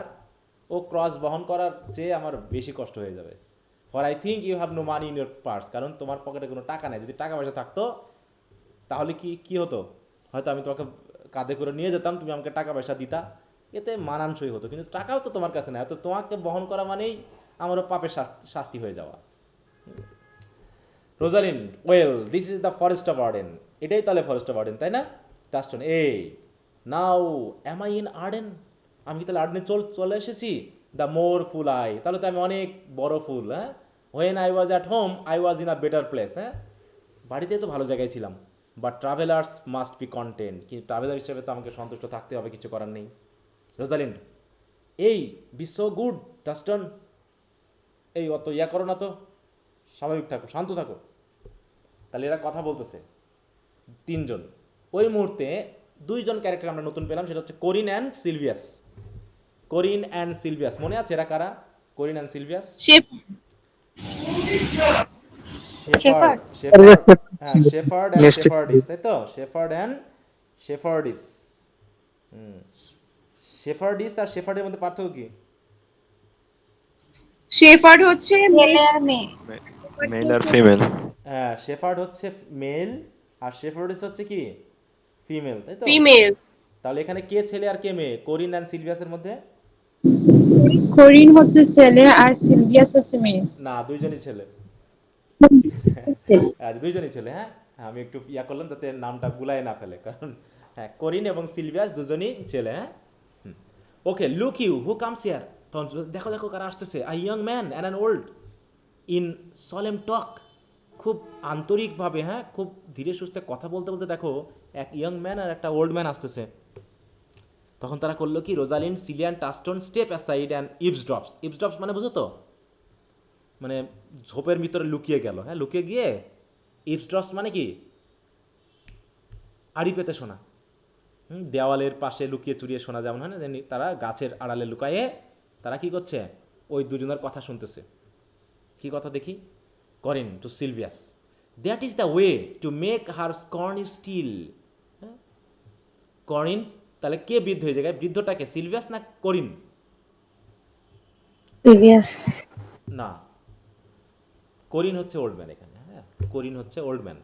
ও ক্রস বহন করার চেয়ে আমার বেশি কষ্ট হয়ে যাবে। For I think you have no money in your purse, কারণ তোমার পকেটে কোনো টাকা নেই। যদি টাকা পয়সা থাকতো তাহলে কি হতো, হয়তো আমি তোমাকে কাঁধে করে নিয়ে যেতাম, তুমি আমাকে টাকা পয়সা দিতা, এতে মানানসই হতো, কিন্তু টাকাও তো তোমার কাছে নেই, তো তোমাকে বহন করা মানেই আমারও পাপের শাস্তি হয়ে যাওয়া। Rosalyn, well this is the forest of Arden, এটাই তাহলে ফরেস্ট অফ আর্ডেন, তাই না? টাস্টন, এই নাও অ্যাম আই ইন আর্ডেন, আমি কি তাহলে আর্ডেনে চলে এসেছি? দ্য মোর ফুল আই, তাহলে তো আমি অনেক বড় ফুল, হ্যাঁ। When I was at home I was in a better place, হ্যাঁ, বাড়িতে তো ভালো জায়গায় ছিলাম। But travellers must be content, কিন্তু ট্রাভেলার হিসেবে তো আমাকে সন্তুষ্ট থাকতে হবে, কিছু করার নেই। রোজালিন্ড, এই বি সো গুড টাস্টন, এই অত ইয়া করো না তো, স্বাভাবিক থাকো, শান্ত থাকো। তাহলে এরা কথা বলতেছে তিনজন। ওই মুহূর্তে দুইজন ক্যারেক্টার আমরা নতুন পেলাম, সেটা হচ্ছে Corin and Silvius. Corin and Silvius, মনে আছে এরা কারা? কোরিন অ্যান্ড সিলভিয়াস, শেফার্ড, হ্যাঁ, শেফার্ড অ্যান্ড শেফার্ডিস, তাই তো? Shepherd and শেফার্ডিস। শেফার্ডিস আর শেফার্ডের মধ্যে পার্থক্য কি? শেফার্ড হচ্ছে ছেলে আর মেয়ে। মেল আর ফিমেল। হ্যাঁ, শেফার্ড হচ্ছে মেল আর শেফার্ডিস হচ্ছে কি, ফিমেল, তাই তো? ফিমেল। তাহলে এখানে কে ছেলে আর কে মেয়ে কোরিন অ্যান্ড সিলভিয়াসের মধ্যে? করিন হচ্ছে ছেলে আর সিলভিয়াস হচ্ছে মেয়ে। না, দুইজনই ছেলে, দুইজনই ছেলে, হ্যাঁ। আমি একটু ইয়া করলাম যাতে নামটা গুলায় না ফেলে, কারণ হ্যাঁ, কোরিন এবং সিলভিয়াস দুজনই ছেলে, হ্যাঁ। Okay, look you who comes here, তখন দেখো দেখো কারা আসতেছে। A young man and an old in solemn talk, খুব আন্তরিকভাবে, হ্যাঁ, খুব ধীরে সুস্থে কথা বলতে বলতে দেখো এক ইয়ং ম্যান আর একটা ওল্ড ম্যান আসতেছে। তখন তারা করলো কি, Rosalind, Celia, Touchstone step aside and eavesdrops. Eavesdrops মানে বুঝো তো, মানে ঝোপের ভিতরে লুকিয়ে গেল, হ্যাঁ, লুকিয়ে গিয়ে ইভসড্রপ মানে কি আড়ি পেতে শোনা, দেওয়ালের পাশে লুকিয়ে চুরিয়ে শোনা যেমন হয় না, তেমনি তারা গাছের আড়ালে লুকায়ে তারা কি করছে, ওই দুজনের কথা শুনতেছে। কি কথা দেখি? Corin to Silvius, that is the way to make her scorn you still. Corin, তাহলে কে বৃদ্ধ হয়ে যায়? বৃদ্ধটাকে সিলভিয়াস না করিন? প্রিভিয়াস না, করিন হচ্ছে ওল্ড ম্যান এখানে, হ্যাঁ, করিন হচ্ছে ওল্ড ম্যান,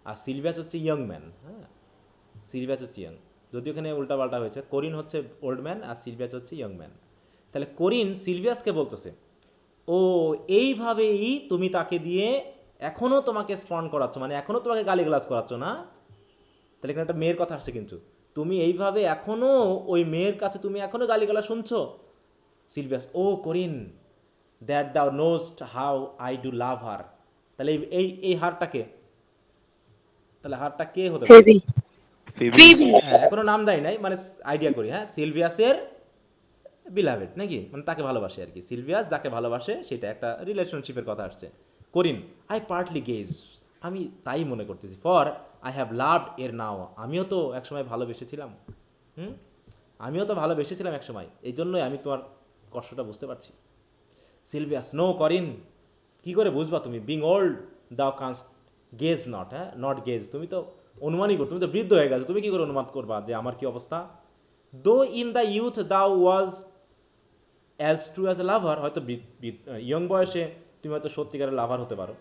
আর সিলভিয়াস হচ্ছে ইয়ং ম্যান, হ্যাঁ, সিলভিয়াস হচ্ছে ইয়ং, যদিও এখানে উল্টাপাল্টা হয়েছে, করিন হচ্ছে ওল্ড ম্যান আর সিলভিয়াস হচ্ছে ইয়ং ম্যান। তাহলে করিন সিলভিয়াসকে বলতেছে, ও এইভাবেই তুমি তাকে দিয়ে এখনো তোমাকে স্পর্ন করাচ্ছ, মানে এখনো তোমাকে গালিগালাজ করাচ্ছ না? তাহলে এখানে একটা মেয়ের কথা আসছে, কিন্তু তুমি এইভাবে এখনো ওই মেয়ের কাছে তুমি এখনো গালিগালাজ শুনছো? সিলভিয়াস, ও করিন, দ্যাট দাও নোস্ট হাউ আই ডু লাভ হার। তাহলে এই এই হারটাকে, তাহলে হারটা কে হতে পারে? ফেবি Phoebe. হ্যাঁ, এখনো নাম দেয় নাই, মানে আইডিয়া করি, হ্যাঁ, সিলভিয়াসের বিলাভেড নাকি, মানে তাকে ভালোবাসে আর কি, সিলভিয়াস যাকে ভালোবাসে সেটা একটা রিলেশনশিপের কথা আসছে। করিন, আই পার্টলি গেজ, আমি তাই মনে করতেছি, ফর আই হ্যাভ লাভড এর নাও, আমিও তো একসময় ভালোবেসেছিলাম, আমিও তো ভালোবেসেছিলাম একসময়, এই জন্যই আমি তোমার কষ্টটা বুঝতে পারছি। সিলভিয়াস, নো করিন, কি করে বুঝবা তুমি? বিং ওল্ড দাও কানস্ট গেজ নট, হ্যাঁ, নট গেজ, তুমি তো অনুমানই করো, তুমি তো বৃদ্ধ হয়ে গেছো, তুমি কি করে অনুমান করবা যে আমার কি অবস্থা? দো in the youth thou was as true as a lover, হয়তো ইয়ং বয়সে তুমি হয়তো সত্যিকারের লাভার হতে পারো।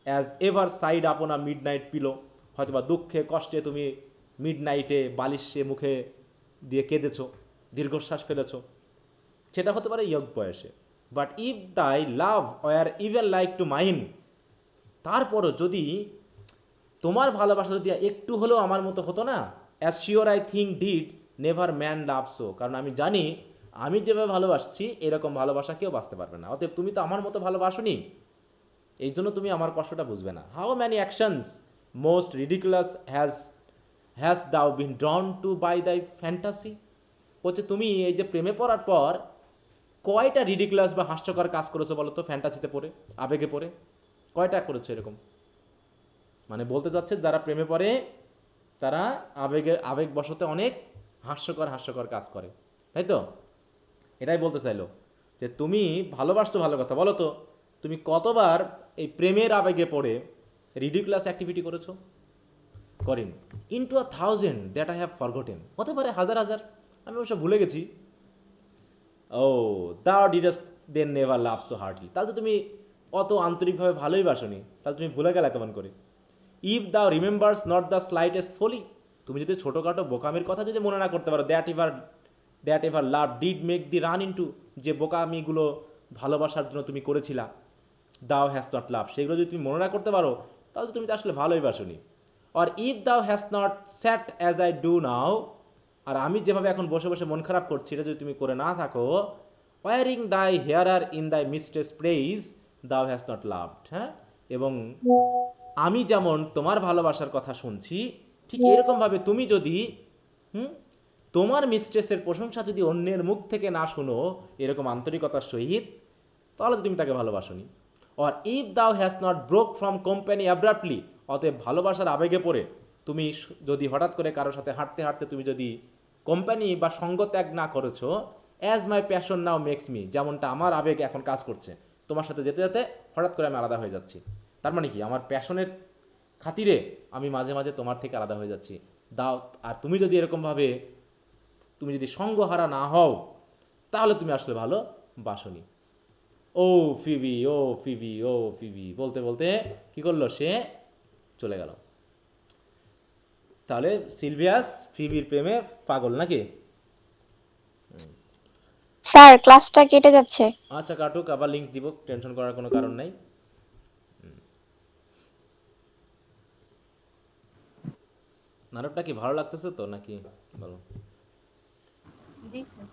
অ্যাজ এভার সাইড আপন আ মিড নাইট পিলো, হয়তো বা দুঃখে কষ্টে তুমি মিড নাইটে বালিশে মুখে দিয়ে কেঁদেছো, দীর্ঘশ্বাস ফেলেছো, সেটা হতে পারে ইয়ং বয়সে। But if thy love were even like to mine, তারপরও যদি তোমার ভালোবাসা যদি একটু হলেও আমার মতো হতো না, as sure I think did never man love so, কারণ আমি জানি আমি যেভাবে ভালোবাসছি এরকম ভালোবাসা কেউ বাঁচতে পারবে না, অতএব তুমি তো আমার মতো ভালোবাসোনি, এই জন্য তুমি আমার কষ্টটা বুঝবে না। How many actions most ridiculous has thou been drawn to by thy fantasy, হচ্ছে তুমি এই যে প্রেমে পড়ার পর কয়টা রিডিকুলাস বা হাস্যকর কাজ করেছো বলো তো, ফ্যান্টাসিতে পড়ে, আবেগে পড়ে, কয়টা করেছো এরকম? মানে বলতে চাচ্ছে যারা প্রেমে পড়ে তারা আবেগবশতে অনেক হাস্যকর কাজ করে, তাই তো? এটাই বলতে চাইলো যে তুমি ভালোবাসতো, ভালো কথা, বলো তো তুমি কতবার এই প্রেমের আবেগে পড়ে রিডিকুলাস অ্যাক্টিভিটি করেছো? Corin, into 1000 that I have forgotten, হতে পারে হাজার হাজার, আমি অবশ্য ভুলে গেছি। ও দাও ডিডাস দেন নেভার লাভ সো হার্ডলি, তাহলে তো তুমি অত আন্তরিকভাবে ভালোই বাসনি, তাহলে তুমি ভুলে গেলে কেমন করে? ইফ দাও রিমেম্বার্স নট দ্য স্লাইটেস্ট ফলি, তুমি যদি ছোটোখাটো বোকামির কথা যদি মনে না করতে পারো, that ever love did make the run into, যে বোকামিগুলো ভালোবাসার জন্য তুমি করেছিলা, দাও হ্যাজ নট লাভ, সেগুলো যদি তুমি মনে না করতে পারো তাহলে তুমি তো আসলে ভালোই বাসনি। Or if thou has not sat as I do now, আর আমি যেভাবে এখন বসে বসে মন খারাপ করছি এটা যদি তুমি করে না থাকো, ওয়ারিং দাই হেয়ারার ইন দাই মিস্ট্রেস প্রেইজ দাও হ্যাজ নট লাভড, হ্যাঁ, এবং আমি যেমন তোমার ভালোবাসার কথা শুনছি ঠিক এরকমভাবে তুমি যদি তোমার মিস্ট্রেসের প্রশংসা যদি অন্যের মুখ থেকে না শুনো এরকম আন্তরিকতার সহিত, তাহলে তুমি তাকে ভালোবাসোনি। Or if thou has not broke from company abruptly, অতএব ভালোবাসার আবেগে পড়ে তুমি যদি হঠাৎ করে কারোর সাথে হাঁটতে হাঁটতে তুমি যদি কোম্পানি বা সঙ্গ ত্যাগ না করেছো, as my passion now makes me, যেমনটা আমার আবেগ এখন কাজ করছে, তোমার সাথে যেতে যেতে হঠাৎ করে আমি আলাদা হয়ে যাচ্ছি, তার মানে কি আমার প্যাশনের খাতিরে আমি মাঝে মাঝে তোমার থেকে আলাদা হয়ে যাচ্ছি। দাও, আর তুমি যদি এরকমভাবে তুমি যদি সঙ্গহারা না হও তাহলে তুমি আসলে ভালো বাসনি। ও ফিবি, ও ফিবি, ও ফিবি বলতে বলতে কি করলো, সে চলে গেল। তাহলে সিলভিয়াস ফিবির প্রেমে পাগল নাকি? স্যার ক্লাসটা কেটে যাচ্ছে। আচ্ছা কাটুক, আবার লিংক দিব, টেনশন করার কোনো কারণ নাই। নাটকটা কি ভালো লাগতেছে তো নাকি বলো? জি স্যার।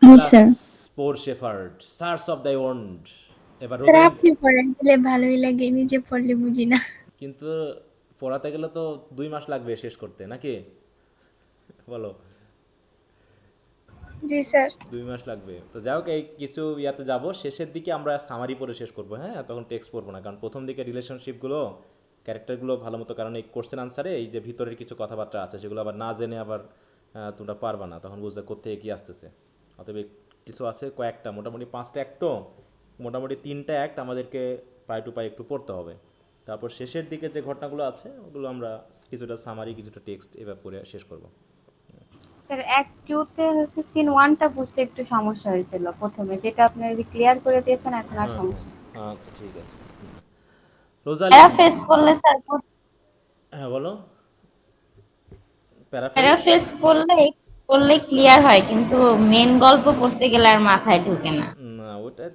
জি sir. Poor shepherd search of the wound, এবার স্যার আপনি পড়ান দিলে ভালোই লাগে, নিজে পড়লে বুঝি না। কিন্তু পড়াতে গেলে তো 2 মাস লাগবে শেষ করতে নাকি বলো? জি স্যার। 2 মাস লাগবে। তো যাই হোক, এই কিছু ইয়াতে যাব, শেষের দিকে আমরা সামারি পড়ে শেষ করব, হ্যাঁ? তখন টেক্সট পড়বো না, কারণ প্রথম দিকে রিলেশনশিপগুলো, ক্যারেক্টারগুলো ভালো মতো, কারণ এই কোশ্চেন আনসারে এই যে ভিতরের কিছু কথাবার্তা আছে সেগুলো আবার না জেনে আবার তোমরা পারবা না, তখন বুঝতে কোত্থেকে কী আসতেছে। অতএব কিছু আছে কয়েকটা, মোটামুটি 5টা অ্যাক্ট, তো মোটামুটি 3টা অ্যাক্ট আমাদেরকে পাই টু পাই একটু পড়তে হবে। তারপর শেষের দিকে যে ঘটনাগুলো আছে ওগুলো আমরা কিছুটা সামারি, কিছুটা টেক্সট এভাবে পড়ে শেষ করব। স্যার অ্যাক্ট 2 তে হচ্ছে সিন 1 টা বুঝতে একটু সমস্যা হয়েছিল প্রথমে, যেটা আপনি ক্লিয়ার করে দিয়েছেন, এখন আর হ্যাঁ, সমস্যা হ্যাঁ, আচ্ছা ঠিক আছে। রোজালিন্ড, প্যারাফ্রেজ করলে স্যার, হ্যাঁ বলো। প্যারাফ্রেজ, প্যারাফ্রেজ করলে ক্লিয়ার হয়, কিন্তু মেন গল্প পড়তে গেলে আর মাথায় ঢোকে না। না ওটাই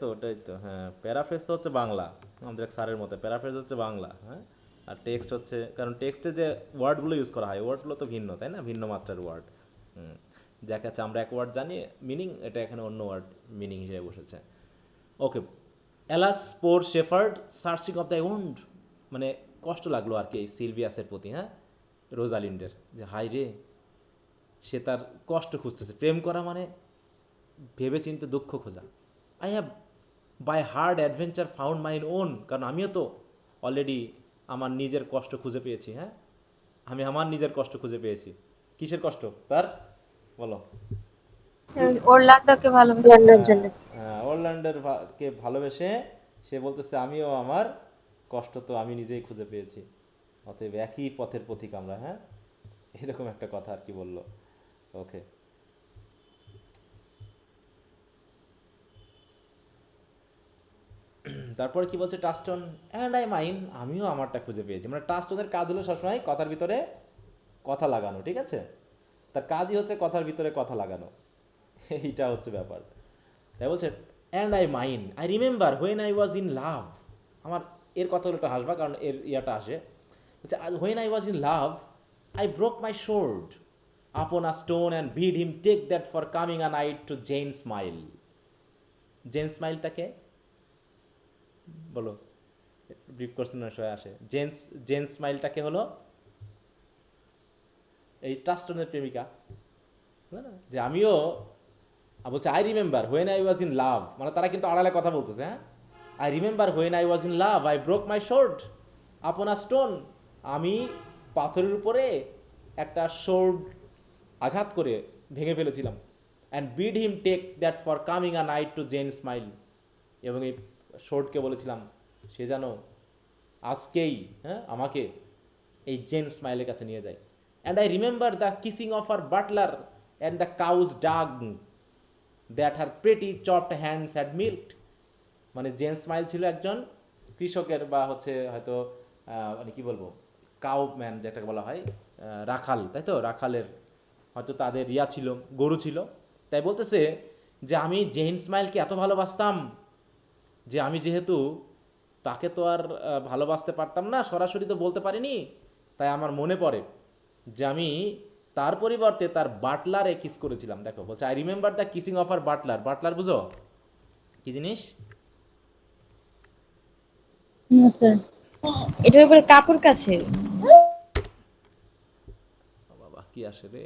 তো হ্যাঁ, প্যারাফ্রেজ তো হচ্ছে বাংলা, আমাদের এক স্যারের মতে প্যারাফ্রেজ হচ্ছে বাংলা, হ্যাঁ। আর টেক্সট হচ্ছে, কারণ টেক্সটে যে ওয়ার্ডগুলো ইউজ করা হয় ওয়ার্ডগুলো তো ভিন্ন, তাই না, ভিন্ন মাত্রার ওয়ার্ড। দেখাচ্ছে আমরা এক ওয়ার্ড জানি মিনিং, এটা এখানে অন্য ওয়ার্ড মিনিং হিসেবে বসেছে। Okay, alas poor shepherd searching of the wound, মানে কষ্ট লাগলো আর কি এই সিলভিয়াসের প্রতি, হ্যাঁ, রোজালিন্ডের, যে হাই রে, সে তার কষ্ট খুঁজতেছে। প্রেম করা মানে ভেবে চিন্তে দুঃখ খোঁজা। I have by hard adventure found mine own, কারণ আমিও তো অলরেডি আমার নিজের কষ্ট খুঁজে পেয়েছি, হ্যাঁ, আমি আমার নিজের কষ্ট খুঁজে পেয়েছি। কিসের কষ্ট তার, বলো। অরল্যান্ডোকে ভালোবাসি। অরল্যান্ডোকে ভালোবেসে সে বলতেছে আমিও আমার কষ্ট তো আমি নিজেই খুঁজে পেয়েছি, অতএব একই পথের পথিক আমরা, হ্যাঁ, এরকম একটা কথা আর কি বললো। ওকে, তারপরে কি বলছে টাস্টন, অ্যান্ড আই মাইন, আমিও আমারটা খুঁজে পেয়েছি। মানে টাস্টনের কাজ হলো সবসময় কথার ভিতরে কথা লাগানো, ঠিক আছে, তার কাজই হচ্ছে কথার ভিতরে কথা লাগানো, এইটা হচ্ছে ব্যাপার। তাই বলছে and I mine, I remember when I was in লাভ, আমার এর কথাগুলো একটু হাসবা কারণ এর ইয়াটা আসে। বলছে when I was in love I broke my sword upon a stone and bid him take that for coming a night to Jane Smile. Jane স্মাইলটাকে বলো, ব্রিফ কোশ্চেনের সময় আসে। জেন স্মাইলটাকে হলো এই টাস্টনের প্রেমিকা, বুঝলে না? যে আমিও বলছে I remember when I was in লাভ, মানে তারা কিন্তু আড়ালে কথা বলতেছে, হ্যাঁ। I remember when I was in love I broke my sword upon a stone, আমি পাথরের উপরে একটা শোর্ড আঘাত করে ভেঙে ফেলেছিলাম। And bid him take that for coming a night to Jane Smile, এবং এই শোর্ডকে বলেছিলাম সে যেন আজকেই, হ্যাঁ, আমাকে এই জেন স্মাইলের কাছে নিয়ে যায়। And I remember the kissing of her batler and the cow's dug that her pretty chopped hands had milked, মানে জেন স্মাইল ছিল একজন কৃষকের বা হচ্ছে হয়তো মানে কি বলবো, কাউ ম্যান যেটাকে বলা হয়, রাখাল, তাই তো, রাখালের হয়তো তাদের ইয়া ছিল, গরু ছিল। তাই বলতেছে যে আমি জেন স্মাইলকে এত ভালোবাসতাম যে আমি যেহেতু তাকে তো আর ভালোবাসতে পারতাম না, সরাসরি তো বলতে পারিনি, তাই আমার মনে পড়ে যে আমি তার পরিবর্তে তার বাটলারে কিস করেছিলাম। দেখো বলছে I remember the kissing of her batler, batler বুঝো কি জিনিস? স্যার এটার উপর কাপড় কাছে। বাবা কি আসে রে।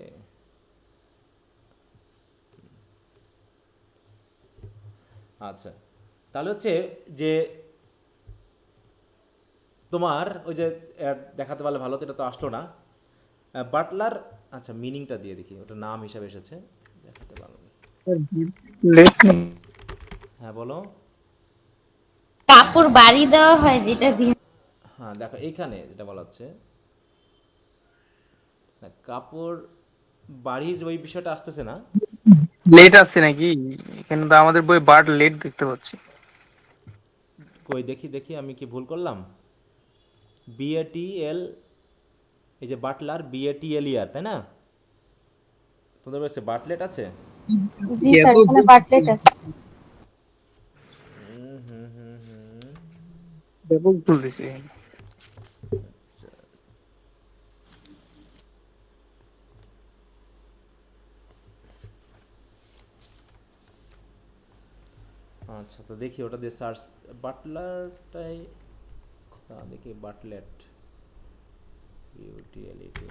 আচ্ছা, তাহলে হচ্ছে যে তোমার ওই যে দেখাতে পারলে ভালো, তো এটা তো আসলো না, বাটলার। আচ্ছা মিনিংটা দিয়ে দেখি, ওটা নাম হিসাবে এসেছে, দেখাতে পারলো না। হ্যাঁ বলো। কাপড় বাড়ি দেওয়া হয় যেটা দিয়ে। হ্যাঁ দেখো এইখানে যেটা বলা হচ্ছে, না, কাপড় বাড়ির ওই বিষয়টা আসতেছে না। লেট আছে নাকি? এখানে তো আমাদের বই বার্ড লেট দেখতে পাচ্ছি। কই দেখি দেখি, আমি কি ভুল করলাম? বিএটিএল, এই যে বাটলার বিএটিএলইআর, তাই না? তোদের কাছে বাটলেট আছে? জি স্যার, এখানে বাটলেট আছে। হুম হুম হুম হুম। ব্যাপক ভুল দিছি। আচ্ছা তো দেখি ওটা দিয়ে সার্চ, বাটলারটাই দেখি, বাটলেট বিউটিএলইটি,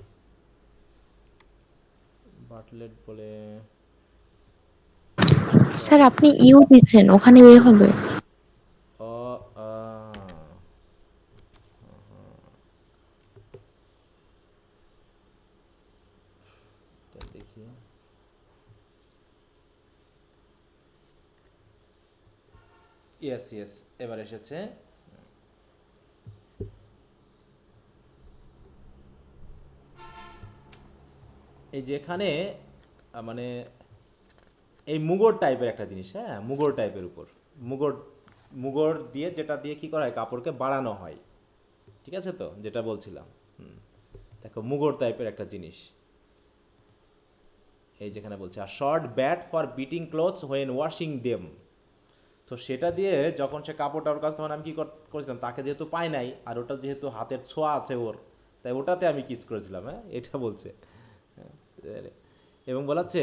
বাটলেট বলে স্যার আপনি ইউ দিচ্ছেন, ওখানে এ হবে। অ আ এটা দেখি। ইয়েস ইয়েস, এবার এসেছে। এই যেখানে মানে এই মুগর টাইপের একটা জিনিস, হ্যাঁ, মুগর টাইপের উপর মুগর মুগর দিয়ে, যেটা দিয়ে কি করা হয়, কাপড়কে বাড়ানো হয়, ঠিক আছে তো, যেটা বলছিলাম। দেখো মুগর টাইপের একটা জিনিস, এই যেখানে বলছে her short bat for beating clothes when washing them. তো সেটা দিয়ে যখন সে কাপড়টা ওর কাছে, তখন আমি কি করেছিলাম, তাকে যেহেতু পাই নাই, আর ওটা যেহেতু হাতের ছোঁয়া আছে ওর, তাই ওটাতে আমি কিস করেছিলাম, হ্যাঁ, এটা বলছে। হ্যাঁ, এবং বলাচ্ছে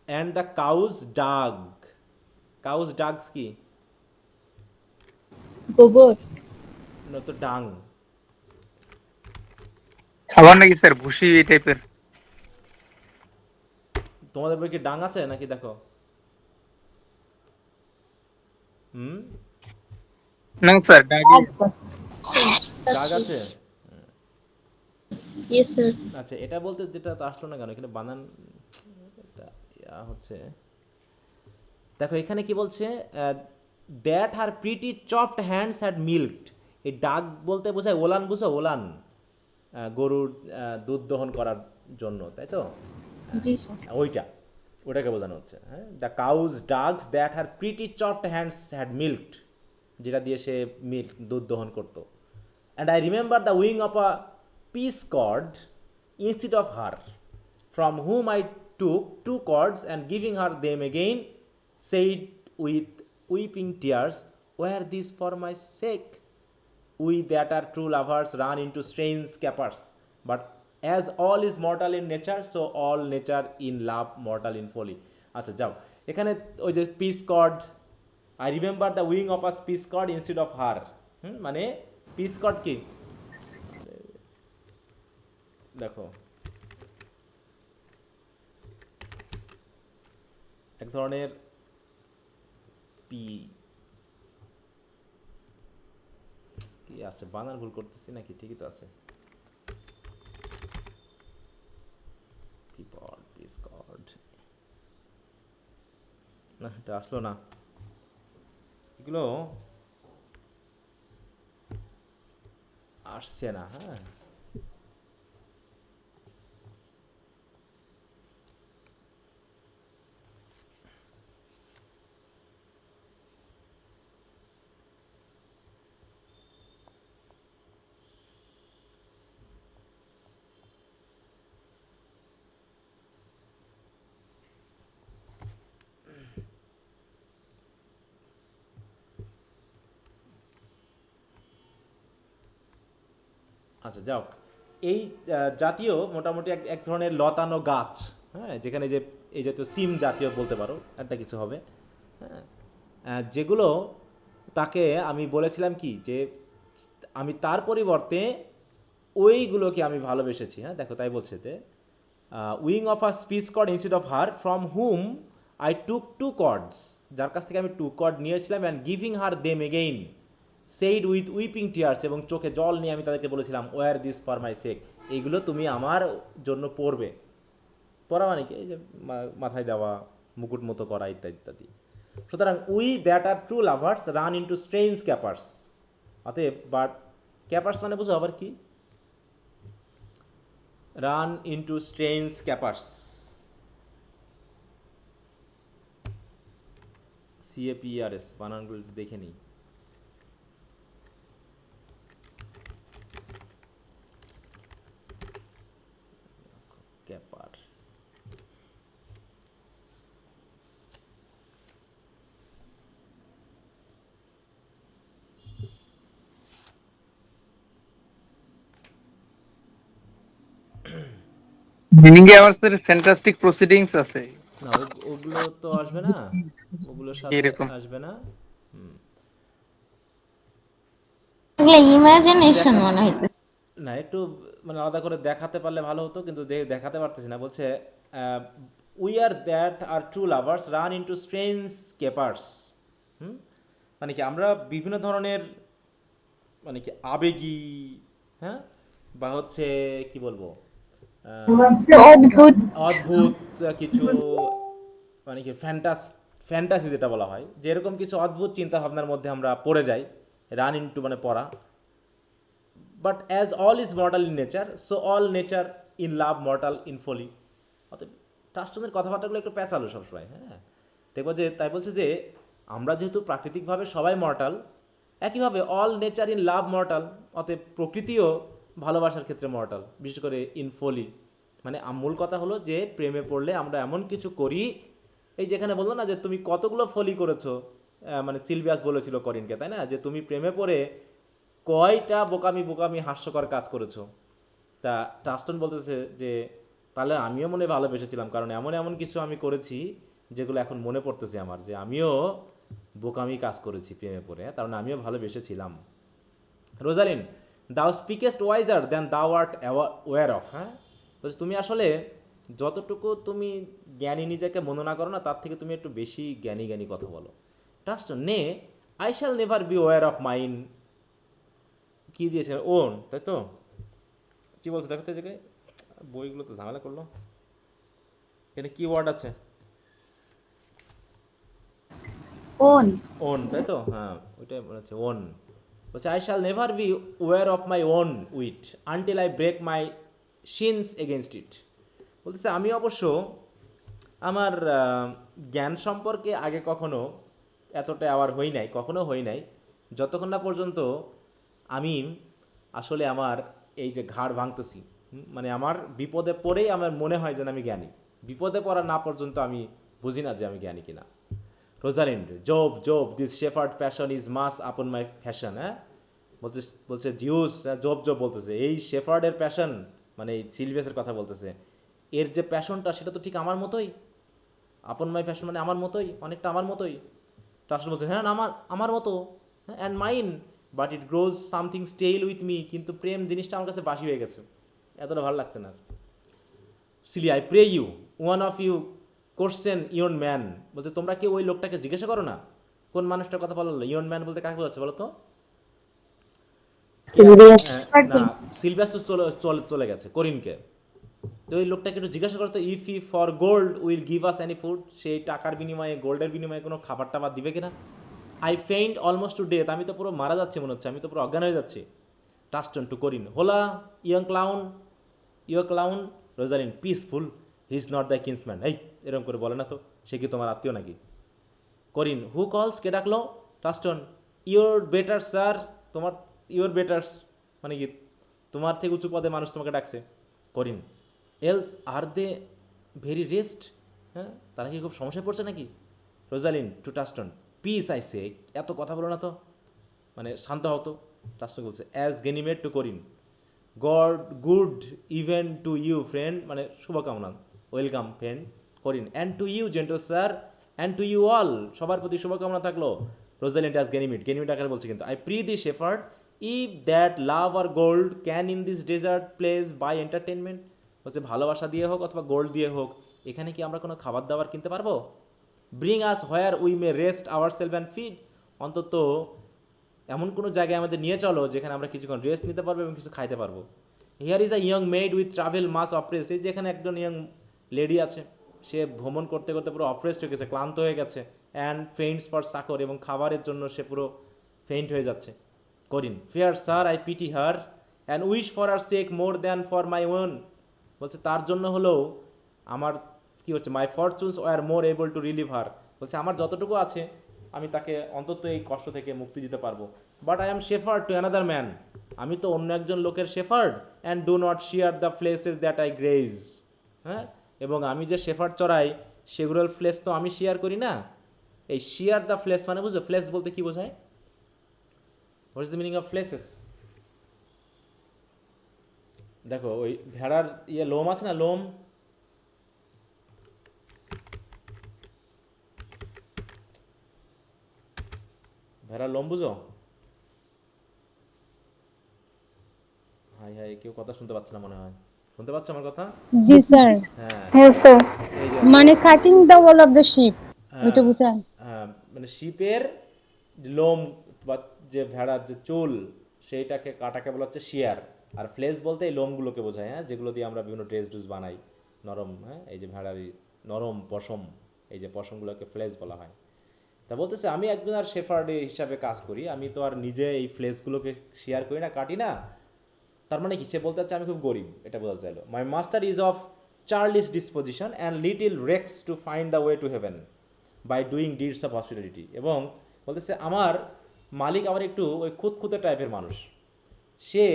and the cow's dug. Cow's dugs কি? গোবর। না তো, ডাং। খাবার নাকি স্যার, ভুসি এই টাইপের? তোমাদের বই কি ডাং আছে নাকি? দেখো। হুম, না স্যার, ডাগি। ডাগ আছে। Yes sir. আচ্ছা, এটা বলতে যেটা তো আসলো না কেন, এখানে বানান এটা হচ্ছে। দেখো এখানে কি বলছে, that her pretty chopped hands had milked. এই ডাক বলতে বোঝায় ওলান, বুঝো ওলান, গরুর দুধ দহন করার জন্য, তাই তো? জি স্যার। ওটাকে বোঝানো হচ্ছে। হ্যাঁ, the cow's dugs that her pretty chopped hands had milked, যেটা দিয়ে সে দুধ দহন করতো। And I remember the wooing of a peascod instead of her, from whom I took 2 cords and giving her them again, said with weeping tears, were these for my sake? We that are true lovers run into strange capers, but as all is mortal in nature, so all nature in love mortal in folly. আচ্ছা যাও, এখানে ওই যে peascod, I remember the wooing of a peascod instead of her, মানে পিস কর্ড কি, দেখো এক ধরনের পি কি আছে, বানান ভুল করতেছি নাকি? ঠিকই তো আছে, পিপড, পিসকর্ড, না এটা আসলো না, এগুলো আসছে না। হ্যাঁ, আচ্ছা যাও, এই জাতীয় মোটামুটি এক ধরনের লতানো গাছ, হ্যাঁ, যেখানে যে এই জাতীয় সিম জাতীয় বলতে পারো, একটা কিছু হবে, হ্যাঁ, যেগুলো তাকে আমি বলেছিলাম কি, যে আমি তার পরিবর্তে ওইগুলোকে আমি ভালোবেসেছি। হ্যাঁ, দেখো তাই বলছে, the wooing of a peascod instead of her, from whom I took 2 cods, যার কাছ থেকে আমি 2 কর্ড নিয়েছিলাম, and giving her them again, said with weeping tears, এবং চোখে জল নিয়ে আমি তাদেরকে বলেছিলাম, wear this for my sake, এইগুলো তুমি আমার জন্য পরবে। পরা মানে কি, এই যে মাথায় দেওয়া, মুকুট মতো করা, ইত্যাদি ইত্যাদি। সুতরাং we that are true lovers run into strange capers, অতএব, বাট ক্যাপার্স মানে বুঝো আবার কি, run into strange capers, CAPERS, বানানগুলো একটু দেখে নিই। ক্যাপার, মিনিং এ আমার স্যার ফ্যান্টাস্টিক প্রসিডিংস আছে। না ওগুলো তো আসবে না, ওগুলোর সাথে এরকম আসবে না। ইমাজিনেশন মনে হইছে। না একটু মানে আলাদা করে দেখাতে পারলে ভালো হতো, কিন্তু দেখাতে পারতেছি না। বলছে we are that are true lovers run into strange capers. মানে কি আমরা বিভিন্ন ধরনের মানে কি আবেগী, হ্যাঁ, বা হচ্ছে কি বলবো অদ্ভুত অদ্ভুত কিছু মানে কি ফ্যান্টাসি যেটা বলা হয়, যে এরকম কিছু অদ্ভুত চিন্তা ভাবনার মধ্যে আমরা পড়ে যাই। রান ইনটু মানে পড়া। But as all is mortal in nature, so all nature in love mortal in folly. অতএব টাস্টনের কথাবার্তাগুলো একটু পেঁচালো সবসময়, হ্যাঁ। দেখবো যে তাই বলছে যে আমরা যেহেতু প্রাকৃতিকভাবে সবাই মর্টাল, একইভাবে all nature in love mortal, অতএব প্রকৃতিও ভালোবাসার ক্ষেত্রে মর্টাল, বিশেষ করে ইন ফলি। মানে মূল কথা হলো যে প্রেমে পড়লে আমরা এমন কিছু করি, এই যেখানে বললো না যে তুমি কতগুলো ফলি করেছো, মানে সিলভিয়াস বলেছিল করিনকে, তাই না, যে তুমি প্রেমে পড়ে কয়টা বোকামি বোকামি হাস্যকর কাজ করেছো। তা টাস্টন বলতেছে যে তাহলে আমিও মনে ভালোবেসেছিলাম, কারণ এমন এমন কিছু আমি করেছি যেগুলো এখন মনে পড়তেছে আমার, যে আমিও বোকামি কাজ করেছি প্রেমে পড়ে, কারণ আমিও ভালোবেসেছিলাম। রোজালিন, দাও স্পিকেস্ট ওয়াইজার দ্যান দাও আর্ট ওয়্যার অফ। হ্যাঁ, বলছে তুমি আসলে যতটুকু তুমি জ্ঞানী নিজেকে বর্ণনা করো না, তার থেকে তুমি একটু বেশি জ্ঞানী জ্ঞানী কথা বলো। Touchstone, nay I shall never be ware of mine, কি দিয়েছে ওন, তাই তো কি বলছে দেখো তো, এই জায়গায় বইগুলো তো ঝামেলা করলো, এখানে কি ওয়ার্ড আছে, কোন ওন, তাই তো, হ্যাঁ ওইটাই মনে হচ্ছে ওন। বলছে I shall never be ware of my own wit until I break my shins against it. বলতেছে আমি অবশ্য আমার জ্ঞান সম্পর্কে আগে কখনো এতটা অ্যাওয়ার হই নাই, কখনো হই নাই, যতক্ষণ না পর্যন্ত আমি আসলে আমার এই যে ঘাড় ভাঙতেছি, মানে আমার বিপদে পড়েই আমার মনে হয় যেন আমি জ্ঞানী, বিপদে পড়া না পর্যন্ত আমি বুঝি না যে আমি জ্ঞানী কিনা। Rosalind, Jove Jove this shepherd passion is much upon my fashion. হ্যাঁ, বলছে বলছে জিউস, জব জব বলতেছে এই শেফার্ডের প্যাশন, মানে এই সিলভিয়াসের কথা বলতেছে, এর যে প্যাশনটা সেটা তো ঠিক আমার মতোই, আপন মাই ফ্যাশন মানে আমার মতোই, অনেকটা আমার মতোই। টাস্টন বলছে হ্যাঁ আমার আমার মতো, and mine, but it grows something stale with me, কিন্তু প্রেম জিনিসটা আমার কাছে বাসি হয়ে গেছে, এতটা ভালো লাগছে না। Celia, I pray you one of you question yond man. বলছে তোমরা কেউ ওই লোকটাকে জিজ্ঞাসা করো না কোন মানুষটার কথা বললো, ইয়ন ম্যান বলতে কাকে বোঝাচ্ছে বলো তো? না, সিলভিয়াস তো চলে গেছে করিনকে, তো ওই লোকটাকে একটু জিজ্ঞাসা করতো, if E for gold will give us any food, সেই টাকার বিনিময়ে গোল্ডের বিনিময়ে কোনো খাবার টাবার দিবে কিনা। I faint almost to death, আমি তো পুরো মারা যাচ্ছি মনে হচ্ছে, আমি তো পুরো অজ্ঞান হয়ে যাচ্ছি। টাস্টন to Corin, holla young clown, your clown. Rosalind, peaceful, he is not the kinsman. এই এরকম করে বলে না তো, সে কি তোমার আত্মীয় নাকি? করিন, হু কলস, কে ডাকলো? টাস্টন, ইয়োর বেটার স্যার, তোমার ইয়োর বেটার্স মানে কি তোমার থেকে উঁচু পদে মানুষ তোমাকে ডাকছে। Corin, else are they very rest, হ্যাঁ তারা কি খুব সমস্যায় পড়ছে নাকি? Rosalind to Touchstone, peace I say, এত কথা বলো না তো, মানে শান্ত হও তো। টাস্টন বলছে as Ganymede to Corin, God good even to you friend, মানে শুভকামনা, welcome friend. Corin, and to you gentle sir, and to you all, সবার প্রতি শুভকামনা থাকলো। রোজালিন্ড অ্যাজ গেনিমিড, গেনিমিড আকারে বলছে কিন্তু, I pray thee shepherd if that love or gold can in this desert place buy entertainment. হচ্ছে ভালোবাসা দিয়ে হোক অথবা গোল্ড দিয়ে হোক, এখানে কি আমরা কোনো খাবার দাবার কিনতে পারবো? Bring us where we may rest our self and feed, অন্তত এমন কোনো জায়গায় আমাদের নিয়ে চলো যেখানে আমরা কিছুক্ষণ রেস্ট নিতে পারবো এবং কিছু খাইতে পারবো। Here is a young maid with travel much oppressed, এই যে এখানে একজন ইয়ং লেডি আছে, সে ভ্রমণ করতে করতে পুরো অপ্রেসড হয়ে গেছে, ক্লান্ত হয়ে গেছে, অ্যান্ড ফেইন্টস ফর সাকর, এবং খাবারের জন্য সে পুরো ফেইন্ট হয়ে যাচ্ছে। Corin, fair sir I pity her and wish for her sake more than for my own. বলছে তার জন্য হলেও আমার কি হচ্ছে, my fortunes were more able to relieve her, বলছে আমার যতটুকু আছে আমি তাকে অন্তত এই কষ্ট থেকে মুক্তি দিতে পারবো। But I am shepherd to another man, আমি তো অন্য একজন লোকের shepherd, and do not shear the fleeces that I graze. হ্যাঁ, এবং আমি যে শেফার্ড চড়াই সেগুলোর ফ্লেস তো আমি শেয়ার করি না। এই শেয়ার দ্য ফ্লেস মানে বুঝো, ফ্লেস বলতে কি বোঝায়? What is the meaning of fleeces? দেখো ওই ভেড়ার লোম আছে না, লোম, ভেড়ার লোম বুঝো? হাই হাই, কেউ কথা শুনতে পাচ্ছে না মনে হয়। শুনতে পাচ্ছ আমার কথা? জি স্যার। হ্যাঁ, হ্যাঁ স্যার। এই যে মানে cutting the wall of the ship, হ্যাঁ, ওইটা বুঝান? হ্যাঁ, মানে শিপের লোম বা যে ভেড়ার যে চুল সেইটাকে কাটাকে বলা হচ্ছে শিয়ার। আর ফ্লেজ বলতে এই লোমগুলোকে বোঝায়, হ্যাঁ, যেগুলো দিয়ে আমরা বিভিন্ন ড্রেস ড্রেস বানাই নরম, হ্যাঁ, এই যে ভেড়ার এই নরম পশম, এই যে পশমগুলোকে ফ্লেজ বলা হয়। তা বলতেছে আমি একজন আর শেফার্ড হিসাবে কাজ করি, আমি তো আর নিজে এই ফ্লেজগুলোকে শেয়ার করি না, কাটি না। তার মানে কি সে বলতে চাচ্ছে আমি খুব গরিব, এটা বোঝা চাইলো। My master is of churlish disposition and little recks to find the way to heaven by doing deeds of hospitality. এবং বলতেছে আমার মালিক আবার একটু ওই খুঁতখুঁতে টাইপের মানুষ, সে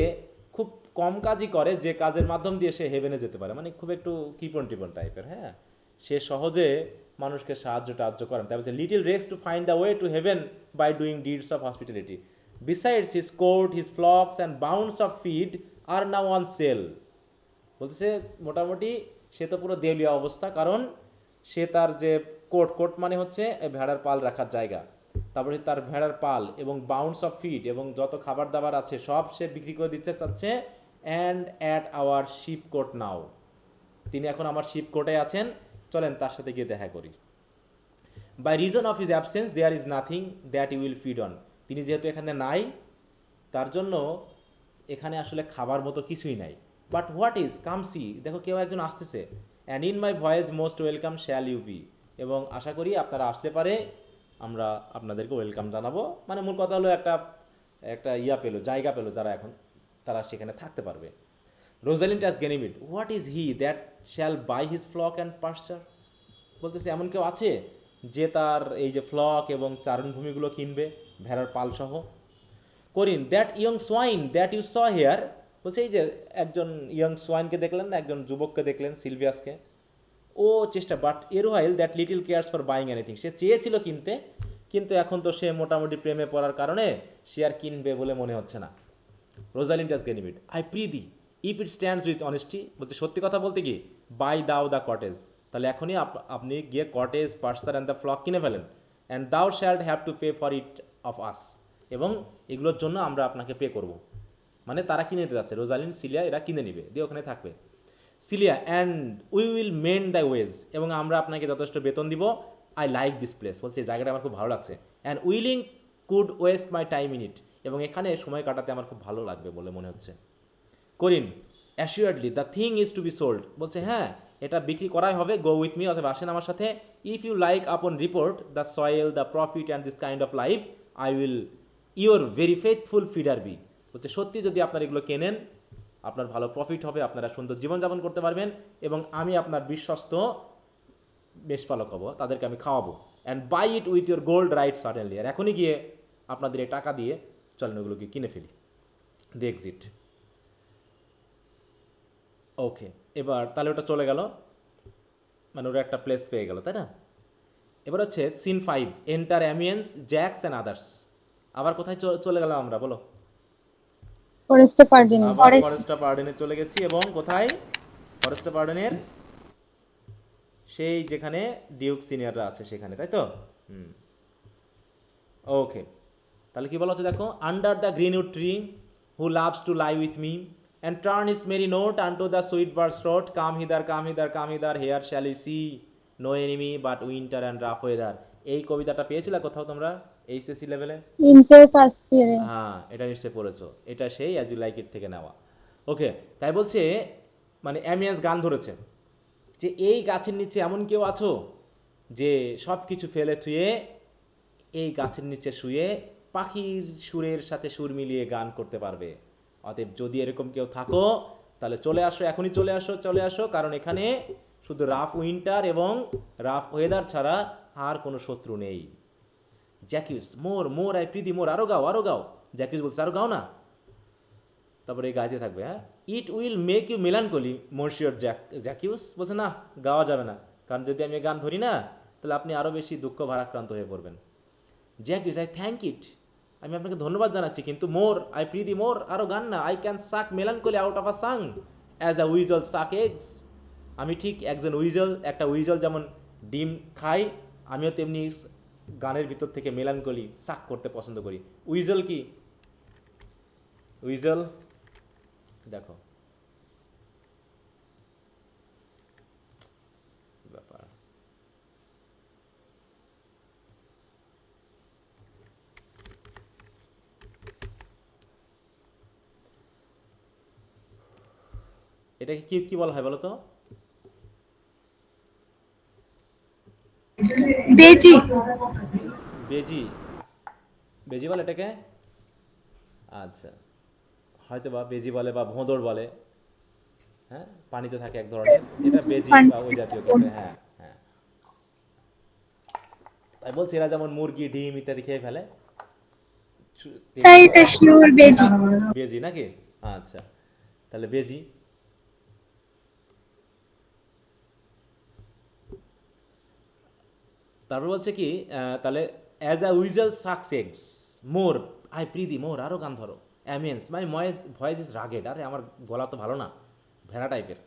খুব কম কাজই করে যে কাজের মাধ্যম দিয়ে সে হেভেনে যেতে পারে, মানে খুব একটু কৃপণ টিপন টাইপের, হ্যাঁ, সে সহজে মানুষকে সাহায্য করেন। তাই বলছে little recks to find the way to heaven by doing deeds of hospitality. Besides his coat, his flocks and bounds of feed are now on sale. বলতেছে মোটামুটি সে তো পুরো দেউলিয়া অবস্থা, কারণ সে তার যে কোট মানে হচ্ছে ভেড়ার পাল রাখার জায়গা, তারপরে তার ভেড়ার পাল এবং বাউন্ডস অফ ফিড এবং যত খাবার দাবার আছে সব সে বিক্রি করে দিতে চাচ্ছে। And at our sheepcote now, তিনি এখন আমার শিপ কোটে আছেন, চলেন তার সাথে গিয়ে দেখা করি। By reason of his absence there is nothing that you will feed on. তিনি যেহেতু এখানে নাই, তার জন্য এখানে আসলে খাবার মতো কিছুই নাই। But what is come see, দেখো কেউ একজন আসতেছে। And in my voice most welcome shall you be, এবং আশা করি আপনারা আসলে পারে আমরা আপনাদেরকে ওয়েলকাম জানাবো। মানে মূল কথা হলো একটা জায়গা পেলো যারা এখন তারা সেখানে থাকতে পারবে। Rosalind has Ganymede, what is he that shall buy his flock and pasture. বলতেছে এমন কেউ আছে যে তার এই যে ফ্লক এবং চারণভূমিগুলো কিনবে, ভেড়ার পালসহ। Corin that young swain that you saw here, বলছে এই যে একজন ইয়ং সোয়াইনকে দেখলেন না, একজন যুবককে দেখলেন সিলভিয়াসকে, ও চেষ্টা but erewhile that little cares for buying anything, সে চেয়েছিল কিনতে, কিন্তু এখন তো সে মোটামুটি প্রেমে পড়ার কারণে সে আর কিনবে বলে মনে হচ্ছে না। Rosalind has Ganymede, I pray thee if it stands with honesty, বলতে সত্যি কথা বলতে কি, বাই দাও দ্য কটেজ, তাহলে এখনই আপনি গিয়ে cottage, pasture and the flock কিনে ফেলেন। And thou shalt have to pay for it of us, এবং এগুলোর জন্য আমরা আপনাকে পে করব। মানে তারা কিনে নিতে যাচ্ছে, রোজালিন সিলিয়া এরা কিনে নিবে, দিয়ে ওখানে থাকবে। Celia and we will mend thy wages, এবং আমরা আপনাকে যথেষ্ট বেতন দিব। আই লাইক দিস প্লেস, বলছে এই জায়গাটা আমার খুব ভালো লাগছে। And willing could West my time in it, এবং এখানে সময় কাটাতে আমার খুব ভালো লাগবে বলে মনে হচ্ছে। Corin assuredly the thing is to be sold, বলছে হ্যাঁ এটা বিক্রি করাই হবে, গো উইথ মি, অথবা আসেন আমার সাথে। If you like upon report the soil, the profit and this kind of life, I will your very faithful feeder be, বলছে সত্যি যদি আপনার এগুলো কেনেন আপনার ভালো প্রফিট হবে, আপনারা সুন্দর জীবনযাপন করতে পারবেন, এবং আমি আপনার বিশ্বস্ত মেষপালক হব, তাদেরকে আমি খাওয়াবো। And buy it with your gold right certainly, আর এখনই গিয়ে আপনাদের এই টাকা দিয়ে চলেন ওগুলোকে কিনে ফেলি। দি এক্সিট। ওকে, এবার তাহলে ওটা চলে গেল, মানে ওরা একটা প্লেস পেয়ে গেল, তাই না? এবার হচ্ছে scene 5, enter Amiens, Jaques and others. আবার কোথায় চলে গেলাম আমরা, বলো? ফরেস্টে পার্ডিন। আবার ফরেস্টা পার্ডেনে চলে গেছি, এবং কোথায়? ফরেস্টা পার্ডেনের সেই যেখানে ডিউক সিনিয়ররা আছে সেখানে, তাই তো? ওকে, তাহলে কি বলা হচ্ছে দেখো, under the greenwood tree who loves to lie with me and turn his merry note unto the sweet bird's throat, come hither come hither come hither, here shall you see no enemy but winter and rough weather. এই কবিতাটা পেয়েছিলে কোথাও তোমরা এইচএসসি লেভেলে? ইন্টার ফার্স্ট ইয়ারে। হ্যাঁ, এটা নিশ্চয়ই পড়েছো, এটা সেই অ্যাজ ইউ লাইক ইট থেকে নেওয়া। ওকে, তাই বলছে মানে অ্যামিয়ান্স গান ধরেছে যে এই গাছের নিচে এমন কেউ আছো যে সব কিছু ফেলে থুয়ে এই গাছের নিচে শুয়ে পাখির সুরের সাথে সুর মিলিয়ে গান করতে পারবে। অতএব যদি এরকম কেউ থাকো তাহলে চলে আসো, এখনই চলে আসো, কারণ এখানে শুধু রাফ উইন্টার এবং রাফ ওয়েদার ছাড়া আর কোনো শত্রু নেই। জ্যাকিউস, মোর আই প্রীতি মোর, আরো গাও। জ্যাকিউস বলছে আরো গাও না, তারপরে এই গাইতে থাকবে। হ্যাঁ, it will make you melancholy monsieur Jaques, বলছে না গাওয়া যাবে না, কারণ যদি আমি গান ধরি না তাহলে আপনি আরো বেশি দুঃখ ভারাক্রান্ত হয়ে পড়বেন। জ্যাকিউস, আই থ্যাংক ইট, আমি আপনাকে ধন্যবাদ জানাচ্ছি, কিন্তু মোর আই প্রীতি মোর, আরো গান না। I can suck melancholy out of a song as a weasel suck eggs, আমি ঠিক একটা উইজল যেমন ডিম খাই, আমিও তেমনি গানের ভিতর থেকে মেলানকলি সাক করতে পছন্দ করি। উইজল কি? উইজল দেখো এটাকে কি কি বলা হয় বলো তো? বেজি। বেজি। বেজি বলে এটাকে? আচ্ছা, হয়তো বা বেজি বলে বা ভোঁদড় বলে। হ্যাঁ, পানিতে থাকে এক ধরনের, এটা বেজি বা ওই জাতীয় কিছু। হ্যাঁ হ্যাঁ, তাই বলছি এরা যেমন মুরগি, ডিম ইত্যাদি খেয়ে ফেলে, স্যার তেমনি এটা শিওর বেজি। বেজি নাকি? আচ্ছা, তাহলে বেজি। তারপর বলছে কি, তাহলে as a weasel sucks eggs more, I prithee more, আরও গান ধরো। Amiens my voice is ragged, আরে আমার গলা তো ভালো না, ভেড়া টাইপের।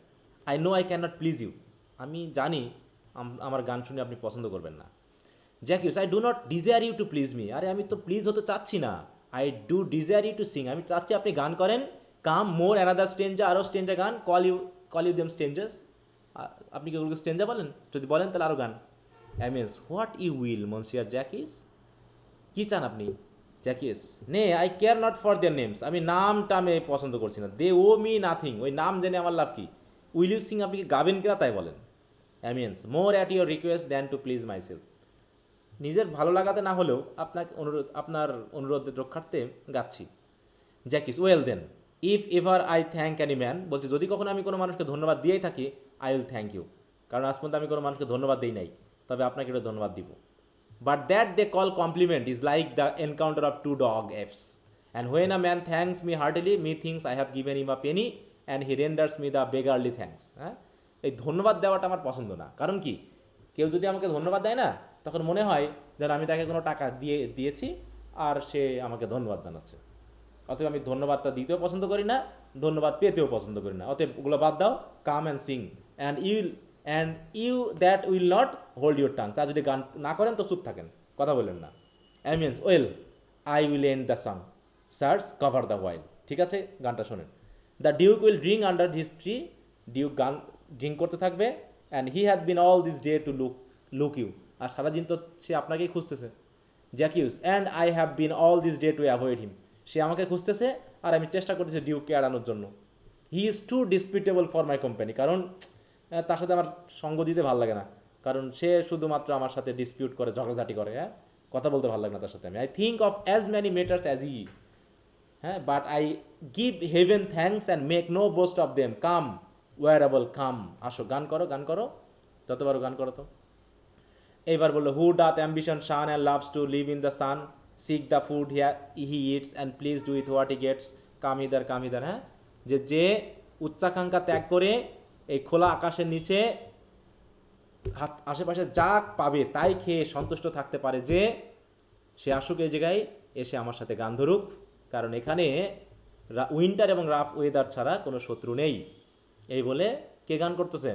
I know I can not please you, আমি জানি আমার গান শুনে আপনি পছন্দ করবেন না। Jaques I do not desire you to please me, আরে আমি তো প্লিজ হতে চাচ্ছি না। I do desire you to sing, আমি চাচ্ছি আপনি গান করেন। কাম মোর অ্যানাদার স্ট্রেঞ্জার, আরও স্ট্রেঞ্জার গান। কল ইউ দেম স্ট্রেঞ্জার্স, আপনি কি ওগুলোকে স্ট্রেঞ্জার বলেন? যদি বলেন তাহলে আরও গান। অ্যামিয়েন্স হোয়াট ইউ উইল মনসিয়ার জ্যাকিস, কী চান আপনি জ্যাকিস? নে I care not for their names, আমি নামটা আমি পছন্দ করছি না। দে ও মি নাথিং, ওই নাম জেনে আমার লাভ কি? উইল ইউ সিং, আপনি কি গাবেন কিনা তাই বলেন। Amiens more at your request than to please myself, নিজের ভালো লাগাতে না হলেও আপনার অনুরোধের রক্ষার্থে গাচ্ছি। Jaques well then if ever I thank any man, বলছে যদি কখনো আমি কোনো মানুষকে ধন্যবাদ দিয়েই থাকি, আই উইল থ্যাঙ্ক ইউ, কারণ আজ পর্যন্ত আমি কোনো মানুষকে ধন্যবাদ দিই নাই, তবে আপনাকে একটু ধন্যবাদ দিব। But that they call compliment is like the encounter of two dog apes, and when a man thanks me heartily methinks I have given him a penny and he renders me the beggarly thanks. হ্যাঁ, এই ধন্যবাদ দেওয়াটা আমার পছন্দ না। কারণ কি, কেউ যদি আমাকে ধন্যবাদ দেয় না, তখন মনে হয় যেন আমি তাকে কোনো টাকা দিয়েছি আর সে আমাকে ধন্যবাদ জানাচ্ছে। অতএব আমি ধন্যবাদটা দিতেও পছন্দ করি না, ধন্যবাদ পেতেও পছন্দ করি না। অতএব ওগুলো বাদ দাও, come and sing and you that will not hold your tongues, আর যদি গান না করেন তো চুপ থাকেন, কথা বললেন না। Amiens well I will end the song, sirs cover the while, ঠিক আছে গানটা শোনেন। The duke will drink under his tree, duke গান ড্রিঙ্ক করতে থাকবে। And he had been all this day to look you, আর সারাদিন তো সে আপনাকেই খুঁজতেছে। Jaques and I have been all this day to avoid him, সে আমাকে খুঁজতেছে আর আমি চেষ্টা করতেছি ডিউককে এড়ানোর জন্য। He is two ডিসপিটেবল for my company, কারণ তার সাথে আমার সঙ্গ দিতে ভালো লাগে না, কারণ সে শুধুমাত্র আমার সাথে ডিসপিউট করে, ঝগড়াঝাটি করে। হ্যাঁ, কথা বলতে ভালো লাগে না তার সাথে আমি। I think of as many matters as he, হ্যাঁ, but I give heaven thanks and make no boast of them. Come warble come, আসো গান করো, গান করো, যতবারও গান করো তো। এইবার বললো who doth ambition shun and loves to live in the sun, seek the food he eats and pleased with what he gets, come hither. হ্যাঁ, যে উচ্চাকাঙ্ক্ষা ত্যাগ করে এই খোলা আকাশের নিচে আশেপাশে যা পাবে তাই খেয়ে সন্তুষ্ট থাকতে পারে, যে সে আসুক এই জায়গায়, এসে আমার সাথে গান ধরুক, কারণ এখানে উইন্টার এবং রাফ ওয়েদার ছাড়া কোনো শত্রু নেই। এই বলে কে গান করতেছে?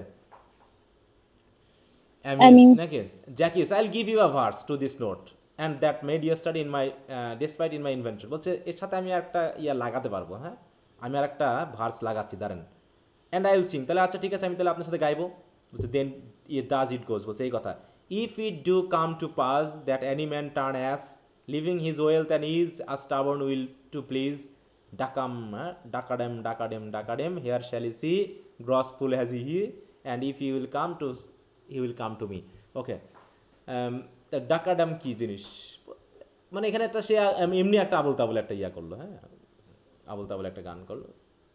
Amiens, নাকি? জ্যাকিস I'll give you a verse to this note and that made yesterday in my despite in my invention, বলছে এর সাথে আমি একটা লাগাতে পারবো। হ্যাঁ, আমি আর একটা ভার্স লাগাচ্ছি, দাঁড়ান। অ্যান্ড আই উইল সিং, তাহলে আচ্ছা ঠিক আছে, আমি তাহলে আপনার সাথে গাইবো। বলছে দেন দাজ ইট গোজ, বলছে এই কথা, if it do come to pass that any man turn ass leaving his wealth and ease a stubborn will to please ducdame here shall he see gross fool as he and if you will come to he will come to me. Okay, ducdame কি জিনিস, মানে এখানে একটা সে এমনি একটা আবল তাবল একটা করলো। হ্যাঁ, আবল তাবল একটা গান করলো,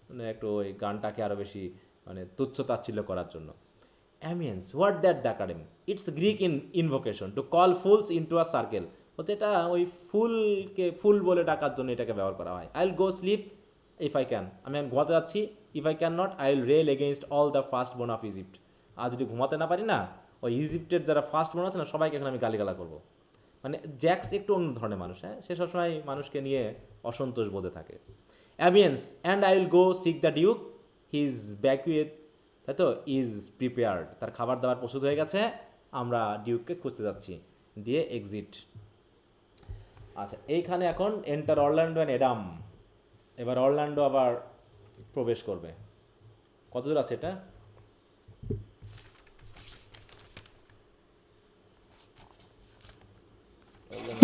মানে একটু ওই গানটাকে আরও বেশি মানে তুচ্ছ তাচ্ছিল্য করার জন্য। Amiens what that ducdame, it's Greek invocation to call fools into a circle, বলতে এটা ওই ফুল বলে ডাকার জন্য এটাকে ব্যবহার করা হয়। I will go sleep if I can, আমি ঘুমাতে যাচ্ছি। If I can not I will rail against all the first born of Egypt, আর যদি ঘুমাতে না পারি না, ওই ইজিপ্টের যারা ফার্স্ট বোর্ন আছে না, সবাইকে এখন আমি গালিগালা করবো। মানে জ্যাক্স একটু অন্য ধরনের মানুষ। হ্যাঁ, সে সবসময় মানুষকে নিয়ে অসন্তোষ বোধে থাকে। Amiens and I will go seek the duke his banquet, তাই তো, ইজ প্রিপেয়ার্ড, তার খাবার দাবার প্রস্তুত হয়ে গেছে, আমরা ডিউককে খুঁজতে যাচ্ছি, দিয়ে এক্সিট। আচ্ছা, এইখানে এখন এন্টার অরল্যান্ডো অ্যান্ড এডাম, এবার অরল্যান্ডো আবার প্রবেশ করবে। কতদূর আছে এটা?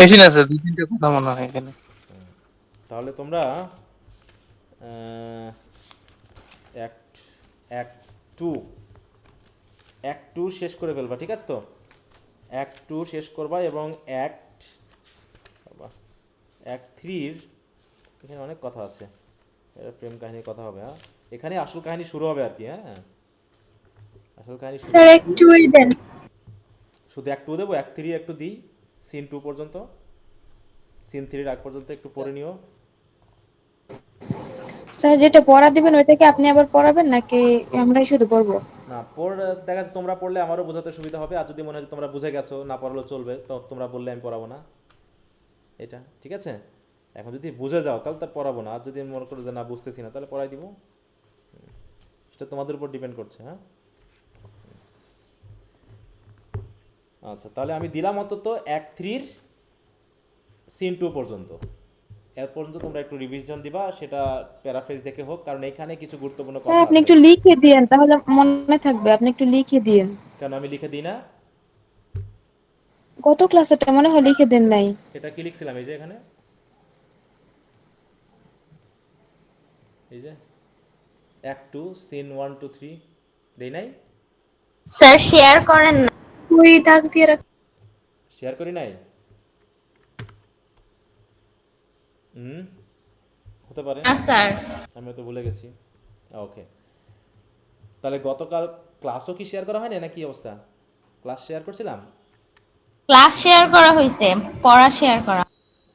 বেশি না স্যার, 2-3টা কথা মনে হয় এখানে। তাহলে তোমরা অ্যাক্ট অ্যাক্ট টু শেষ করে ফেলবা, ঠিক আছে তো? অ্যাক্ট টু শেষ করবা এবং অ্যাক্ট থ্রির এখানে অনেক কথা আছে, এটা প্রেম কাহিনীর কথা হবে। হ্যাঁ, এখানে আসল কাহিনী শুরু হবে আর কি। হ্যাঁ, আসল কাহিনী শুরু স্যার হবে। একটুই দেন। শুধু অ্যাক্ট টু দেবো, অ্যাক্ট থ্রি একটু দিই, সিন টু পর্যন্ত, সিন থ্রির আগ পর্যন্ত একটু পড়ে নিও। স্যার যেটা পড়া দিবেন ওইটা কি আপনি আবার পড়াবেন নাকি আমরাই শুধু পড়বো? না দেখা যাচ্ছে তোমরা পড়লে আমারও বোঝাতে সুবিধা হবে, আর যদি মনে হয় যে তোমরা বুঝে গেছো, না পড়লেও চলবে, তো তোমরা বললে আমি পড়াবো না, এটা ঠিক আছে? এখন যদি বুঝে যাও তাহলে তার পড়াবো না, আর যদি মনে করো যে না বুঝতেছি না তাহলে পড়াই দিব, সেটা তোমাদের উপর ডিপেন্ড করছে। হ্যাঁ, আচ্ছা, তাহলে আমি দিলাম অন্তত অ্যাক্ট থ্রির সিন টু পর্যন্ত। এর পর্যন্ত তোমরা একটু রিভিশন দিবা, সেটা প্যারাফ্রেজ দেখে হোক, কারণ এইখানে কিছু গুরুত্বপূর্ণ স্যার কথা আপনি আছে। একটু লিখে দিয়েন তাহলে মনে থাকবে, আপনি একটু লিখে দিয়েন। কেন আমি লিখে দিই না? গত ক্লাসেরটা মনে হয় লিখে দেন নাই। এটা কি লিখছিলাম? এই যে এখানে, এই যে অ্যাক্ট টু সিন 1 2 3 দেই নাই? স্যার শেয়ার করেন না। ওই দাগ দিয়ে রাখ। শেয়ার করি নাই? হুম, হতে পারে, না স্যার। আমি তো ভুলে গেছি। ওকে, তাহলে গতকাল ক্লাসও কি শেয়ার করা হয়নি না কি অবস্থা? ক্লাস শেয়ার করছিলাম? ক্লাস শেয়ার করা হয়েছে, পড়া শেয়ার করা।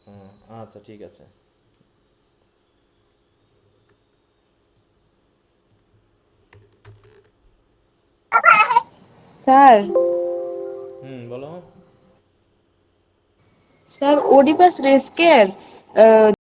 হুম, আচ্ছা ঠিক আছে। স্যার বলো। Sir Oedipus রেস্কের